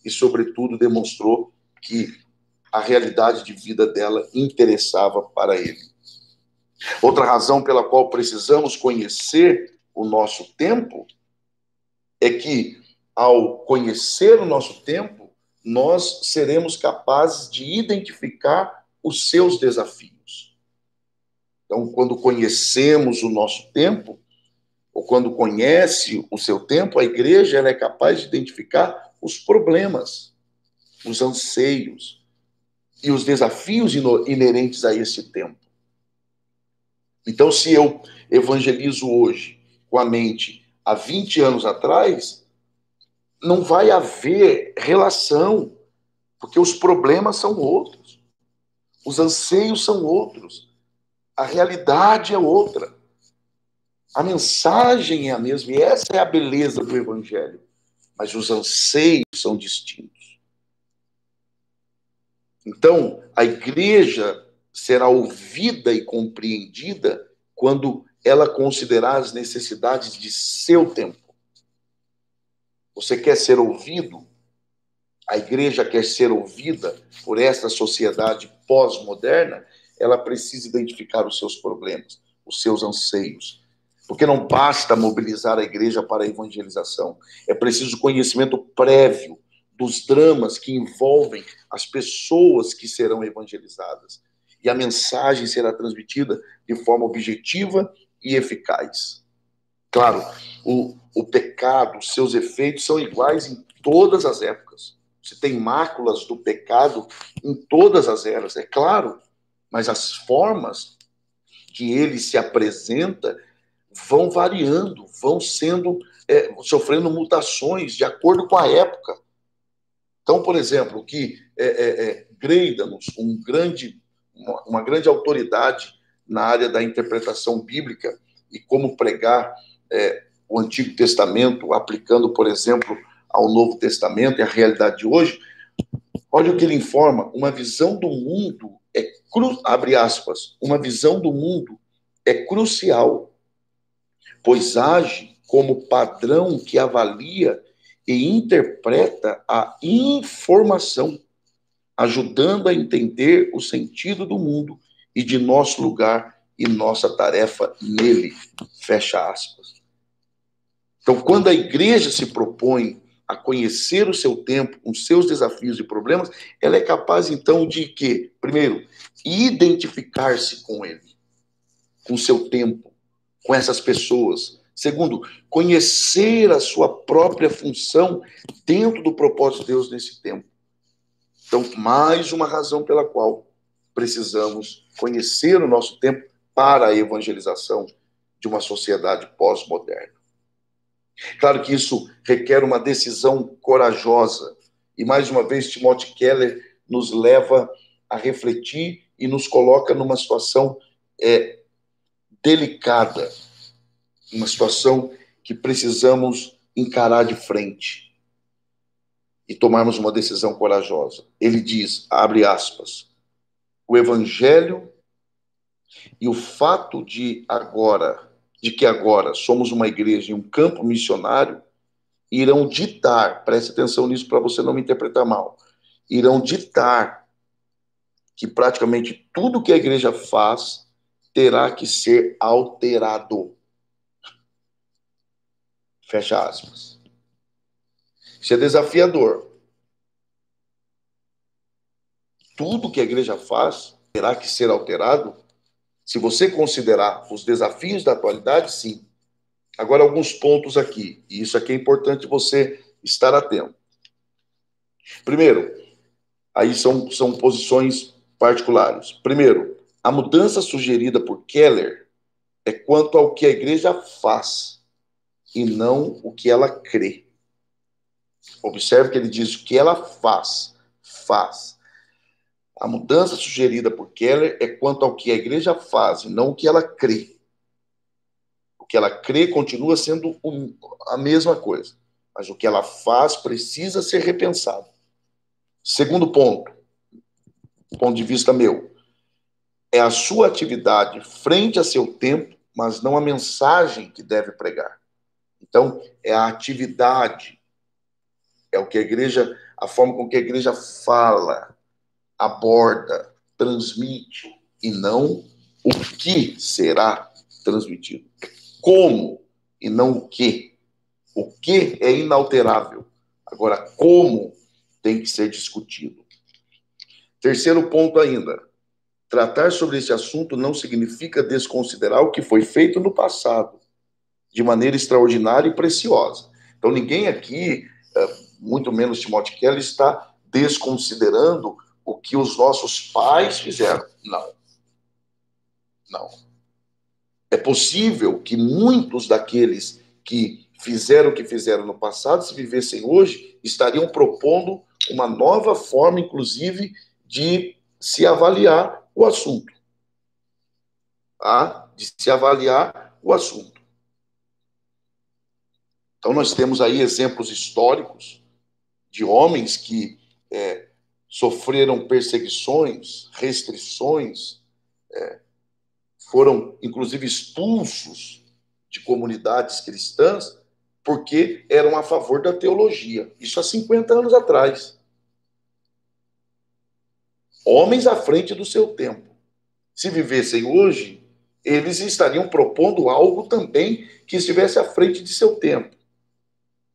e, sobretudo, demonstrou que a realidade de vida dela interessava para ele. Outra razão pela qual precisamos conhecer o nosso tempo é que, ao conhecer o nosso tempo, nós seremos capazes de identificar os seus desafios. Então, quando conhecemos o nosso tempo, ou quando conhece o seu tempo, a igreja ela é capaz de identificar os problemas, os anseios e os desafios inerentes a esse tempo. Então, se eu evangelizo hoje com a mente há 20 anos atrás, não vai haver relação, porque os problemas são outros, os anseios são outros, a realidade é outra. A mensagem é a mesma, e essa é a beleza do evangelho. Mas os anseios são distintos. Então, a igreja será ouvida e compreendida quando ela considerar as necessidades de seu tempo. Você quer ser ouvido? A igreja quer ser ouvida por esta sociedade pós-moderna? Ela precisa identificar os seus problemas, os seus anseios. Porque não basta mobilizar a igreja para a evangelização. É preciso conhecimento prévio dos dramas que envolvem as pessoas que serão evangelizadas. E a mensagem será transmitida de forma objetiva e eficaz. Claro, o pecado, seus efeitos são iguais em todas as épocas. Você tem máculas do pecado em todas as eras, é claro. Mas as formas que ele se apresenta vão variando, vão sendo, sofrendo mutações de acordo com a época. Então, por exemplo, o que Greidanos, uma grande autoridade na área da interpretação bíblica e como pregar o Antigo Testamento, aplicando, por exemplo, ao Novo Testamento e à realidade de hoje, olha o que ele informa, uma visão do mundo abre aspas, uma visão do mundo é crucial, pois age como padrão que avalia e interpreta a informação, ajudando a entender o sentido do mundo e de nosso lugar e nossa tarefa nele. Fecha aspas. Então, quando a igreja se propõe a conhecer o seu tempo, os seus desafios e problemas, ela é capaz, então, de quê? Primeiro, identificar-se com ele, com o seu tempo, com essas pessoas. Segundo, conhecer a sua própria função dentro do propósito de Deus nesse tempo. Então, mais uma razão pela qual precisamos conhecer o nosso tempo para a evangelização de uma sociedade pós-moderna. Claro que isso requer uma decisão corajosa. E, mais uma vez, Timothy Keller nos leva a refletir e nos coloca numa situação delicada, uma situação que precisamos encarar de frente e tomarmos uma decisão corajosa. Ele diz, abre aspas, o evangelho E o fato de que agora somos uma igreja em um campo missionário, irão ditar, preste atenção nisso para você não me interpretar mal, irão ditar que praticamente tudo que a igreja faz terá que ser alterado. Fecha aspas. Isso é desafiador. Tudo que a igreja faz terá que ser alterado? Se você considerar os desafios da atualidade, sim. Agora, alguns pontos aqui, e isso aqui é importante você estar atento. Primeiro, aí são posições particulares. Primeiro, a mudança sugerida por Keller é quanto ao que a igreja faz e não o que ela crê. Observe que ele diz o que ela faz. Faz. A mudança sugerida por Keller é quanto ao que a igreja faz e não o que ela crê. O que ela crê continua sendo a mesma coisa, mas o que ela faz precisa ser repensado. Segundo ponto de vista meu, é a sua atividade frente a seu tempo, mas não a mensagem que deve pregar. Então, é a atividade, é o que a igreja, a forma com que a igreja fala, aborda, transmite, e não o que será transmitido. Como, e não o que. O que é inalterável. Agora, como tem que ser discutido. Terceiro ponto ainda. Tratar sobre esse assunto não significa desconsiderar o que foi feito no passado, de maneira extraordinária e preciosa. Então, ninguém aqui, muito menos Timothy Keller, está desconsiderando o que os nossos pais fizeram. Não. Não. É possível que muitos daqueles que fizeram o que fizeram no passado, se vivessem hoje, estariam propondo uma nova forma, inclusive, de se avaliar o assunto. Tá? De se avaliar o assunto. Então, nós temos aí exemplos históricos de homens que sofreram perseguições, restrições, foram, inclusive, expulsos de comunidades cristãs porque eram a favor da teologia. Isso há 50 anos atrás. Homens à frente do seu tempo. Se vivessem hoje, eles estariam propondo algo também que estivesse à frente de seu tempo.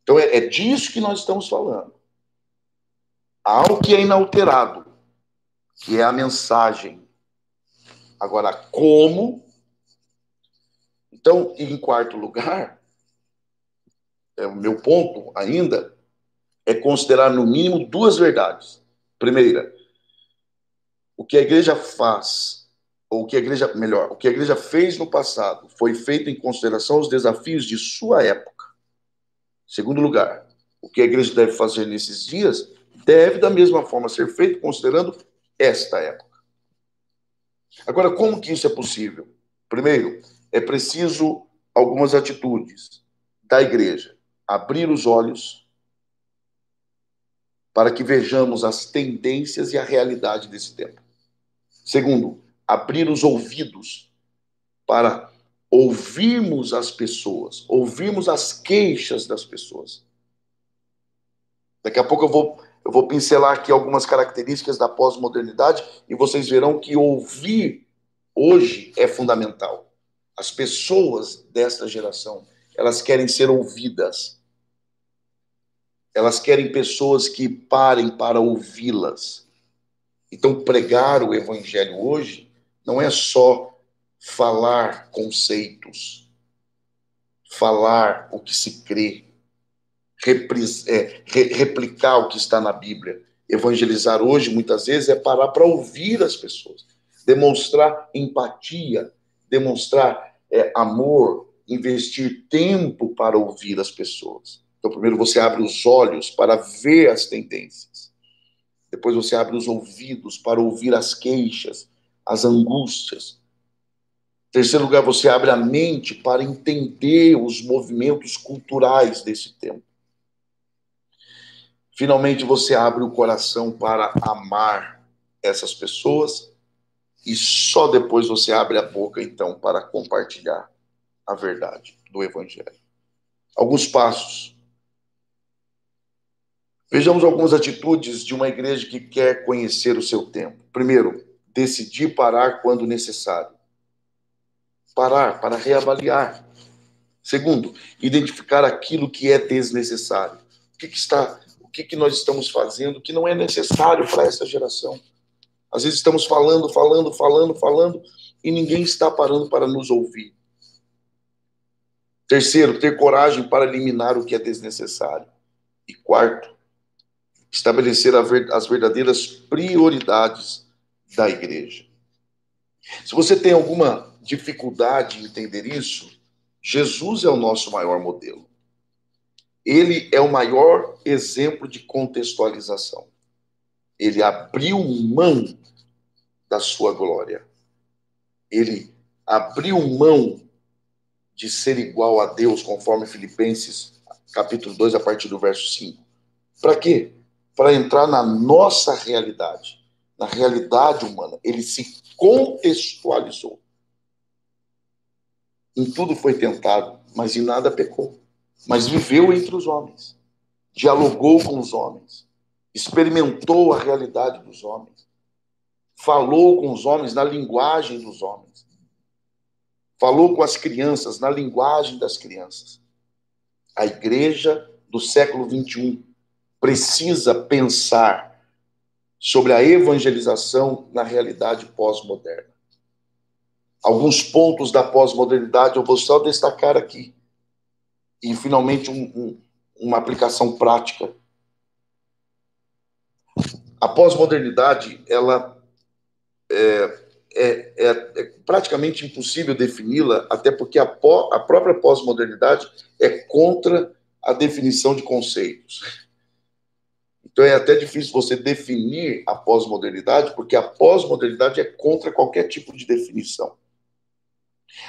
Então, é disso que nós estamos falando. Há algo que é inalterado, que é a mensagem. Agora, como? Então, em quarto lugar, o meu ponto ainda é considerar no mínimo duas verdades. Primeira, o que a igreja faz, ou o que a igreja, melhor, o que a igreja fez no passado foi feito em consideração os desafios de sua época. Segundo lugar, o que a igreja deve fazer nesses dias deve, da mesma forma, ser feito considerando esta época. Agora, como que isso é possível? Primeiro, é preciso algumas atitudes da igreja. Abrir os olhos para que vejamos as tendências e a realidade desse tempo. Segundo, abrir os ouvidos para ouvirmos as pessoas, ouvirmos as queixas das pessoas. Daqui a pouco eu vou pincelar aqui algumas características da pós-modernidade e vocês verão que ouvir hoje é fundamental. As pessoas desta geração, elas querem ser ouvidas. Elas querem pessoas que parem para ouvi-las. Então, pregar o evangelho hoje não é só falar conceitos, falar o que se crê, replicar o que está na Bíblia. Evangelizar hoje, muitas vezes, é parar para ouvir as pessoas, demonstrar empatia, demonstrar amor, investir tempo para ouvir as pessoas. Então, primeiro você abre os olhos para ver as tendências. Depois você abre os ouvidos para ouvir as queixas, as angústias. Em terceiro lugar, você abre a mente para entender os movimentos culturais desse tempo. Finalmente, você abre o coração para amar essas pessoas e só depois você abre a boca, então, para compartilhar a verdade do Evangelho. Alguns passos. Vejamos algumas atitudes de uma igreja que quer conhecer o seu tempo. Primeiro, decidir parar quando necessário. Parar para reavaliar. Segundo, identificar aquilo que é desnecessário. O que nós estamos fazendo que não é necessário para essa geração? Às vezes estamos falando, e ninguém está parando para nos ouvir. Terceiro, ter coragem para eliminar o que é desnecessário. E quarto, estabelecer as verdadeiras prioridades da igreja. Se você tem alguma dificuldade em entender isso, Jesus é o nosso maior modelo. Ele é o maior exemplo de contextualização. Ele abriu mão da sua glória. Ele abriu mão de ser igual a Deus, conforme Filipenses capítulo 2, a partir do verso 5. Para quê? Para entrar na nossa realidade, na realidade humana. Ele se contextualizou. Em tudo foi tentado, mas em nada pecou. Mas viveu entre os homens, dialogou com os homens, experimentou a realidade dos homens, falou com os homens na linguagem dos homens, falou com as crianças na linguagem das crianças. A igreja do século XXI precisa pensar sobre a evangelização na realidade pós-moderna. Alguns pontos da pós-modernidade eu vou só destacar aqui. E, finalmente, uma aplicação prática. A pós-modernidade, ela é praticamente impossível defini-la, até porque a própria pós-modernidade é contra a definição de conceitos. Então é até difícil você definir a pós-modernidade, porque a pós-modernidade é contra qualquer tipo de definição.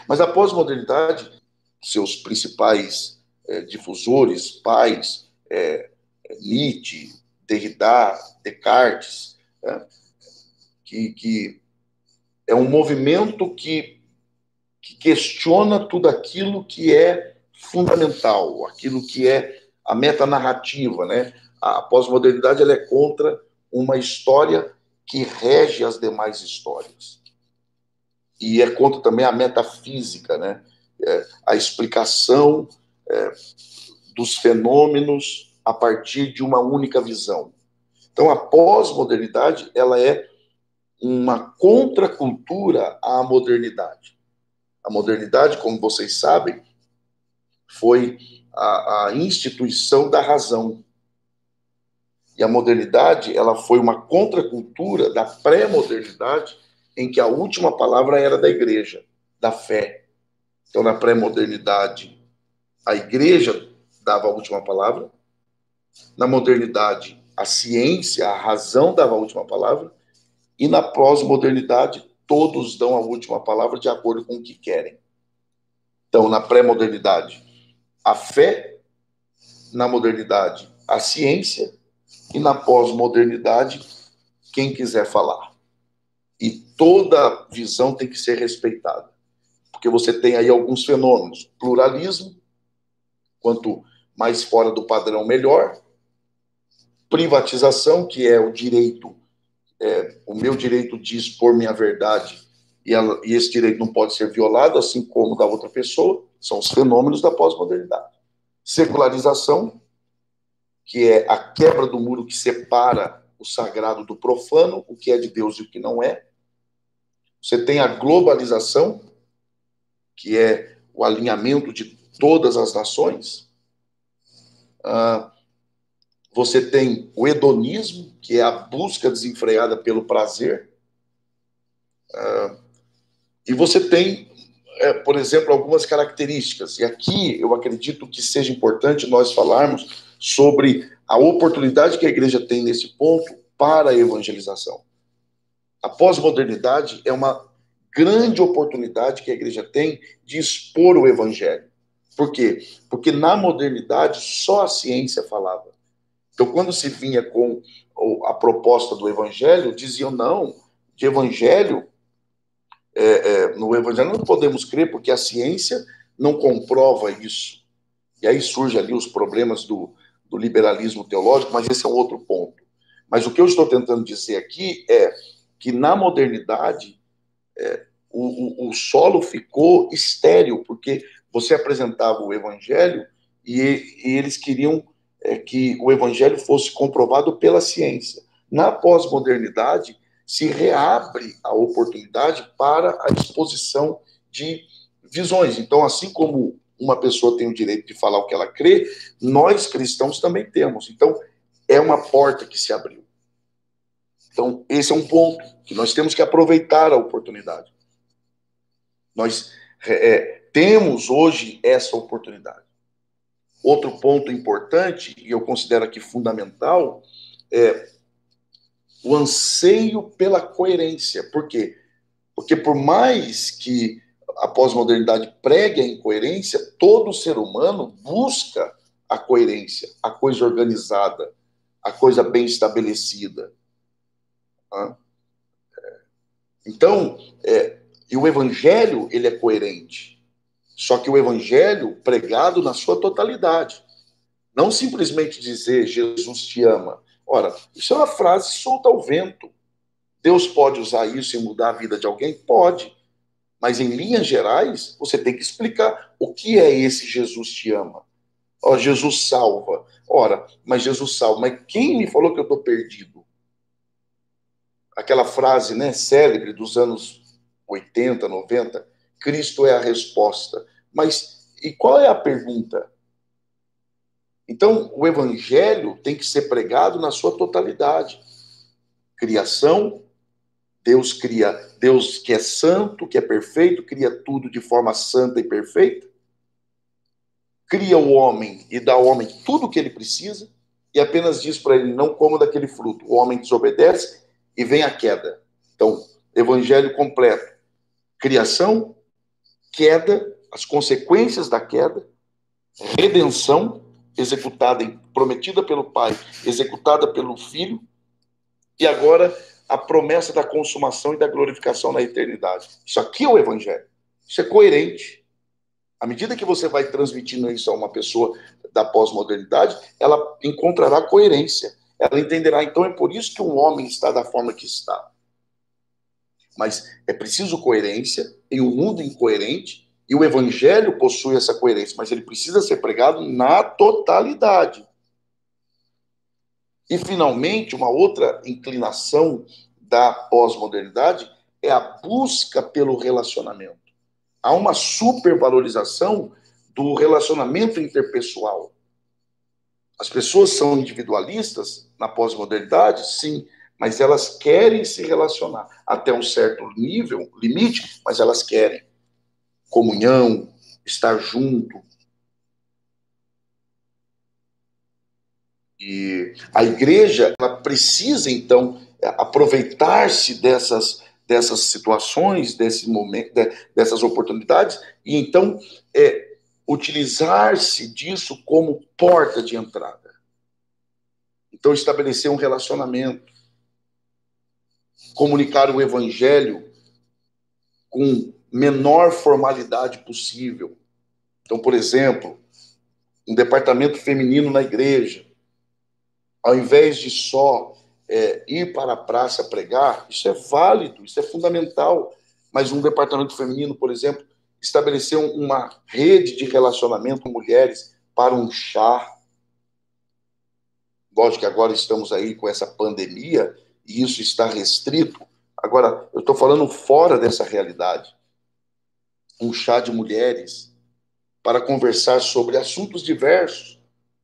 Mas a pós-modernidade, seus principais difusores, pais, Nietzsche, Derrida, Descartes, que é um movimento que questiona tudo aquilo que é fundamental, aquilo que é a metanarrativa, né? A pós-modernidade ela é contra uma história que rege as demais histórias. E é contra também a metafísica, né? A explicação dos fenômenos a partir de uma única visão. Então, a pós-modernidade ela é uma contracultura à modernidade. A modernidade, como vocês sabem, foi a instituição da razão. E a modernidade, ela foi uma contracultura da pré-modernidade, em que a última palavra era da igreja, da fé. Então, na pré-modernidade, a igreja dava a última palavra. Na modernidade, a ciência, a razão dava a última palavra. E na pós-modernidade, todos dão a última palavra de acordo com o que querem. Então, na pré-modernidade, a fé, na modernidade, a ciência, e na pós-modernidade, quem quiser falar. E toda visão tem que ser respeitada. Porque você tem aí alguns fenômenos. Pluralismo, quanto mais fora do padrão, melhor. Privatização, que é o direito, o meu direito de expor minha verdade, e esse direito não pode ser violado, assim como da outra pessoa, são os fenômenos da pós-modernidade. Secularização, que é a quebra do muro que separa o sagrado do profano, o que é de Deus e o que não é. Você tem a globalização, que é o alinhamento de todas as nações. Você tem o hedonismo, que é a busca desenfreada pelo prazer. E você tem, por exemplo, algumas características. E aqui eu acredito que seja importante nós falarmos sobre a oportunidade que a igreja tem nesse ponto para a evangelização. A pós-modernidade é uma grande oportunidade que a igreja tem de expor o evangelho. Por quê? Porque na modernidade só a ciência falava. Então, quando se vinha com a proposta do evangelho, diziam não, de evangelho no evangelho. Não podemos crer porque a ciência não comprova isso. E aí surgem ali os problemas do liberalismo teológico, mas esse é um outro ponto. Mas o que eu estou tentando dizer aqui é que na modernidade o solo ficou estéril, porque você apresentava o evangelho e eles queriam que o evangelho fosse comprovado pela ciência. Na pós-modernidade, se reabre a oportunidade para a exposição de visões. Então, assim como uma pessoa tem o direito de falar o que ela crê, nós cristãos também temos. Então, é uma porta que se abriu. Então, esse é um ponto que nós temos que aproveitar a oportunidade. Nós temos hoje essa oportunidade. Outro ponto importante, e eu considero aqui fundamental, é o anseio pela coerência. Por quê? Porque por mais que a pós-modernidade pregue a incoerência, todo ser humano busca a coerência, a coisa organizada, a coisa bem estabelecida. Tá? Então, e o evangelho, ele é coerente. Só que o evangelho pregado na sua totalidade. Não simplesmente dizer Jesus te ama. Ora, isso é uma frase solta ao vento. Deus pode usar isso e mudar a vida de alguém? Pode. Mas em linhas gerais, você tem que explicar o que é esse Jesus te ama. Ó, Jesus salva. Ora, mas Jesus salva. Mas quem me falou que eu estou perdido? Aquela frase, né, célebre dos anos 80, 90, Cristo é a resposta. Mas e qual é a pergunta? Então, o evangelho tem que ser pregado na sua totalidade. Criação, Deus cria, Deus que é santo, que é perfeito, cria tudo de forma santa e perfeita. Cria o homem e dá ao homem tudo o que ele precisa e apenas diz para ele, não coma daquele fruto. O homem desobedece e vem a queda. Então, evangelho completo. Criação, queda, as consequências da queda, redenção, executada, prometida pelo Pai, executada pelo Filho, e agora a promessa da consumação e da glorificação na eternidade. Isso aqui é o Evangelho. Isso é coerente. À medida que você vai transmitindo isso a uma pessoa da pós-modernidade, ela encontrará coerência. Ela entenderá, então é por isso que um homem está da forma que está. Mas é preciso coerência em um mundo incoerente, e o Evangelho possui essa coerência, mas ele precisa ser pregado na totalidade. E, finalmente, uma outra inclinação da pós-modernidade é a busca pelo relacionamento. Há uma supervalorização do relacionamento interpessoal. As pessoas são individualistas na pós-modernidade, sim, mas elas querem se relacionar até um certo nível, limite, mas elas querem comunhão, estar junto. E a igreja, ela precisa, então, aproveitar-se dessas situações, desse momento, dessas oportunidades, e então utilizar-se disso como porta de entrada. Então, estabelecer um relacionamento, comunicar o evangelho com menor formalidade possível. Então, por exemplo, um departamento feminino na igreja, ao invés de só ir para a praça pregar, isso é válido, isso é fundamental. Mas um departamento feminino, por exemplo, estabeleceu uma rede de relacionamento com mulheres para um chá. Lógico que agora estamos aí com essa pandemia e isso está restrito. Agora, eu estou falando fora dessa realidade. Um chá de mulheres para conversar sobre assuntos diversos,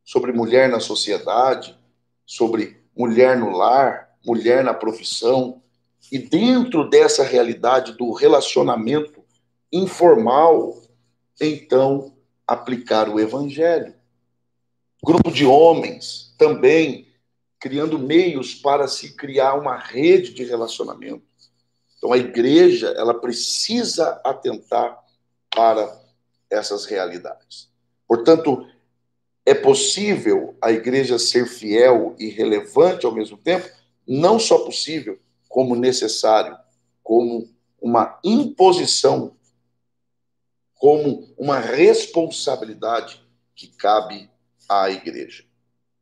sobre mulher na sociedade, sobre mulher no lar, mulher na profissão, e dentro dessa realidade do relacionamento informal, então, aplicar o evangelho. Grupo de homens também criando meios para se criar uma rede de relacionamento. Então, a igreja, ela precisa atentar para essas realidades. Portanto, é possível a igreja ser fiel e relevante ao mesmo tempo? Não só possível, como necessário, como uma imposição, como uma responsabilidade que cabe à igreja.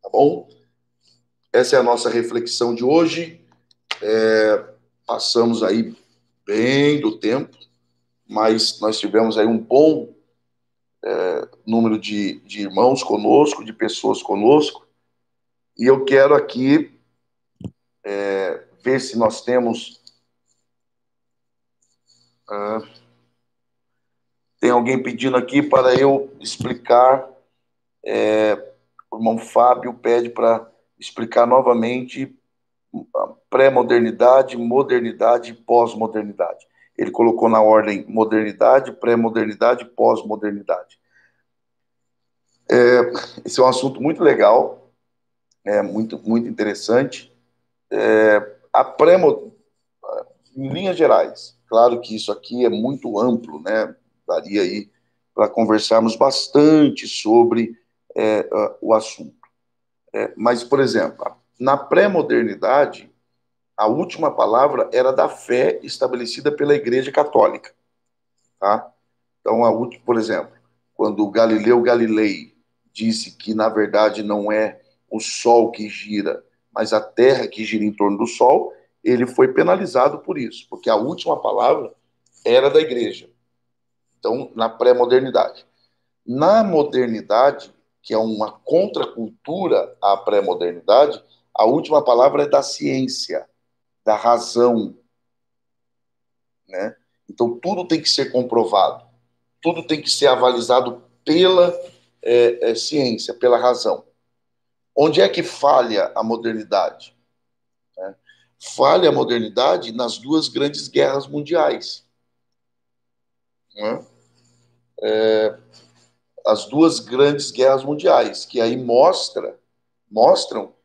Tá bom? Essa é a nossa reflexão de hoje. Passamos aí bem do tempo, mas nós tivemos aí um bom número de irmãos conosco, de pessoas conosco, e eu quero aqui ver se nós temos... tem alguém pedindo aqui para eu explicar, o irmão Fábio pede para explicar novamente pré-modernidade, modernidade e pós-modernidade. Ele colocou na ordem modernidade, pré-modernidade e pós-modernidade. Esse é um assunto muito legal, muito, muito interessante. A pré em linhas gerais, claro que isso aqui é muito amplo, né? Daria aí para conversarmos bastante sobre o assunto. Mas, por exemplo, na pré-modernidade, a última palavra era da fé estabelecida pela Igreja Católica, tá? Então, por exemplo, quando Galileu Galilei disse que, na verdade, não é o Sol que gira, mas a Terra que gira em torno do Sol, ele foi penalizado por isso, porque a última palavra era da Igreja. Então, na pré-modernidade. Na modernidade, que é uma contracultura à pré-modernidade, a última palavra é da ciência, da razão, né? Então, tudo tem que ser comprovado, tudo tem que ser avalizado pela ciência, pela razão. Onde é que falha a modernidade? Falha a modernidade nas duas grandes guerras mundiais, né? As duas grandes guerras mundiais, que aí mostram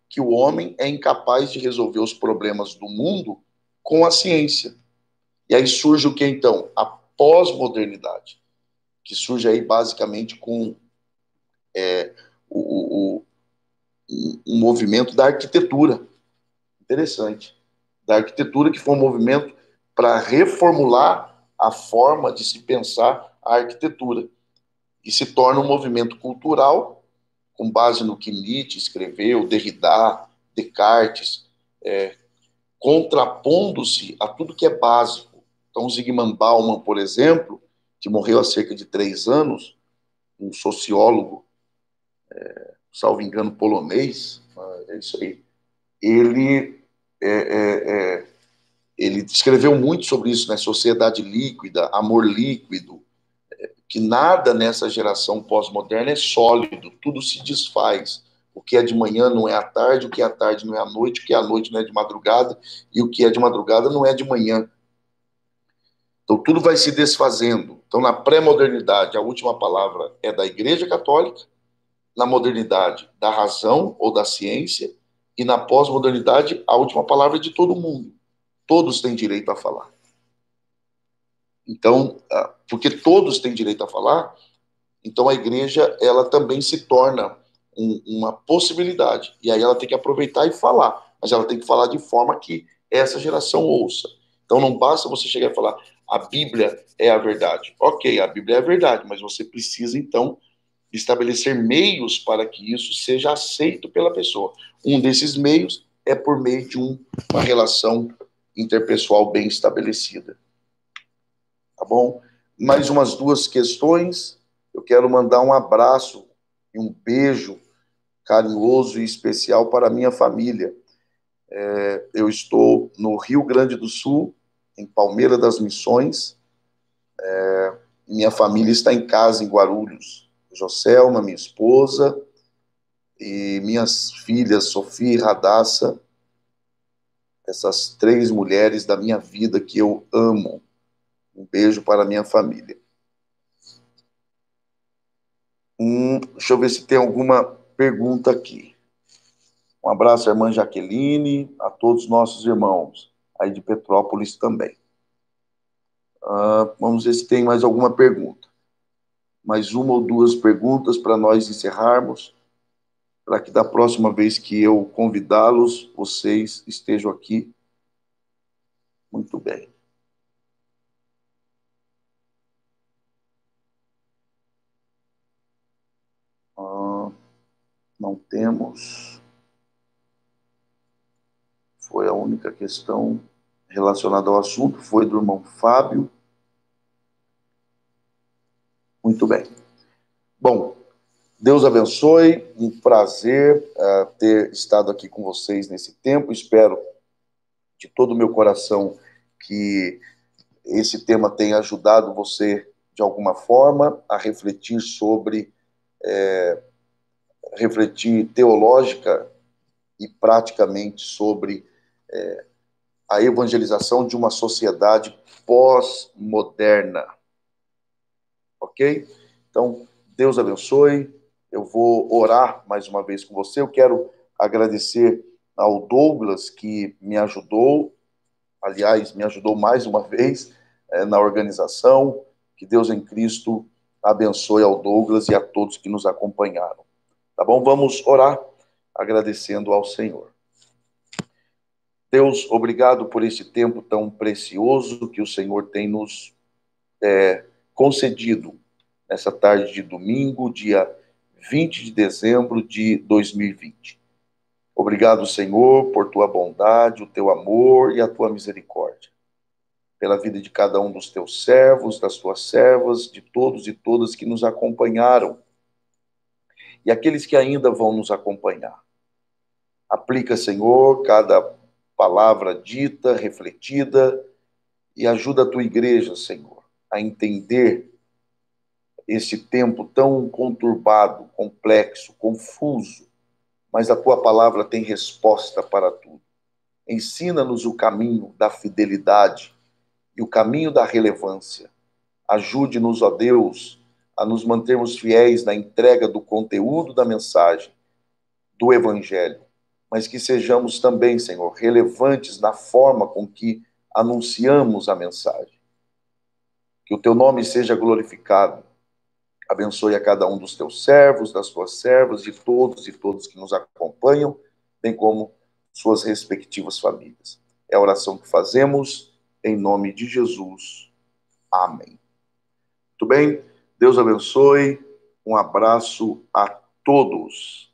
que o homem é incapaz de resolver os problemas do mundo com a ciência. E aí surge o que então? A pós-modernidade, que surge aí basicamente com o, o, o movimento da arquitetura. Interessante. Da arquitetura, que foi um movimento para reformular a forma de se pensar a arquitetura. E se torna um movimento cultural, com base no que Nietzsche escreveu, Derrida, Descartes, contrapondo-se a tudo que é básico. Então, Zygmunt Bauman, por exemplo, que morreu há cerca de 3 anos, um sociólogo, salvo engano, polonês, é isso aí, ele, ele escreveu muito sobre isso, né? Sociedade líquida, amor líquido, que nada nessa geração pós-moderna é sólido, tudo se desfaz. O que é de manhã não é à tarde, o que é à tarde não é à noite, o que é à noite não é de madrugada, e o que é de madrugada não é de manhã. Então, tudo vai se desfazendo. Então, na pré-modernidade, a última palavra é da Igreja Católica, na modernidade, da razão ou da ciência, e na pós-modernidade, a última palavra é de todo mundo. Todos têm direito a falar. Então, porque todos têm direito a falar, então a igreja ela também se torna uma possibilidade. E aí ela tem que aproveitar e falar, mas ela tem que falar de forma que essa geração ouça. Então não basta você chegar e falar a Bíblia é a verdade. Ok, a Bíblia é a verdade, mas você precisa então estabelecer meios para que isso seja aceito pela pessoa. Um desses meios é por meio de uma relação interpessoal bem estabelecida. Tá bom? Mais umas 2 questões. Eu quero mandar um abraço e um beijo carinhoso e especial para a minha família. Eu estou no Rio Grande do Sul, em Palmeira das Missões. Minha família está em casa, em Guarulhos. Joselma, minha esposa, e minhas filhas, Sofia e Radassa, essas 3 mulheres da minha vida que eu amo. Um beijo para a minha família. Deixa eu ver se tem alguma pergunta aqui. Um abraço à irmã Jaqueline, a todos os nossos irmãos aí de Petrópolis também. Vamos ver se tem mais alguma pergunta. Mais uma ou 2 perguntas para nós encerrarmos, para que da próxima vez que eu convidá-los, vocês estejam aqui. Muito bem. Não temos. Foi a única questão relacionada ao assunto, foi do irmão Fábio. Muito bem. Bom, Deus abençoe, um prazer ter estado aqui com vocês nesse tempo. Espero de todo o meu coração que esse tema tenha ajudado você de alguma forma a refletir sobre, refletir teológica e praticamente sobre a evangelização de uma sociedade pós-moderna. Ok? Então, Deus abençoe. Eu vou orar mais uma vez com você. Eu quero agradecer ao Douglas, que me ajudou, aliás, me ajudou mais uma vez na organização. Que Deus em Cristo abençoe ao Douglas e a todos que nos acompanharam. Tá bom? Vamos orar agradecendo ao Senhor. Deus, obrigado por esse tempo tão precioso que o Senhor tem nos concedido nessa tarde de domingo, dia 20 de dezembro de 2020. Obrigado, Senhor, por tua bondade, o teu amor e a tua misericórdia. Pela vida de cada um dos teus servos, das tuas servas, de todos e todas que nos acompanharam e aqueles que ainda vão nos acompanhar. Aplica, Senhor, cada palavra dita, refletida, e ajuda a tua igreja, Senhor, a entender esse tempo tão conturbado, complexo, confuso, mas a tua palavra tem resposta para tudo. Ensina-nos o caminho da fidelidade e o caminho da relevância. Ajude-nos, ó Deus, a nos mantermos fiéis na entrega do conteúdo da mensagem, do Evangelho, mas que sejamos também, Senhor, relevantes na forma com que anunciamos a mensagem. Que o teu nome seja glorificado. Abençoe a cada um dos teus servos, das tuas servas, de todos e todas que nos acompanham, bem como suas respectivas famílias. É a oração que fazemos em nome de Jesus. Amém. Muito bem, Deus abençoe. Um abraço a todos.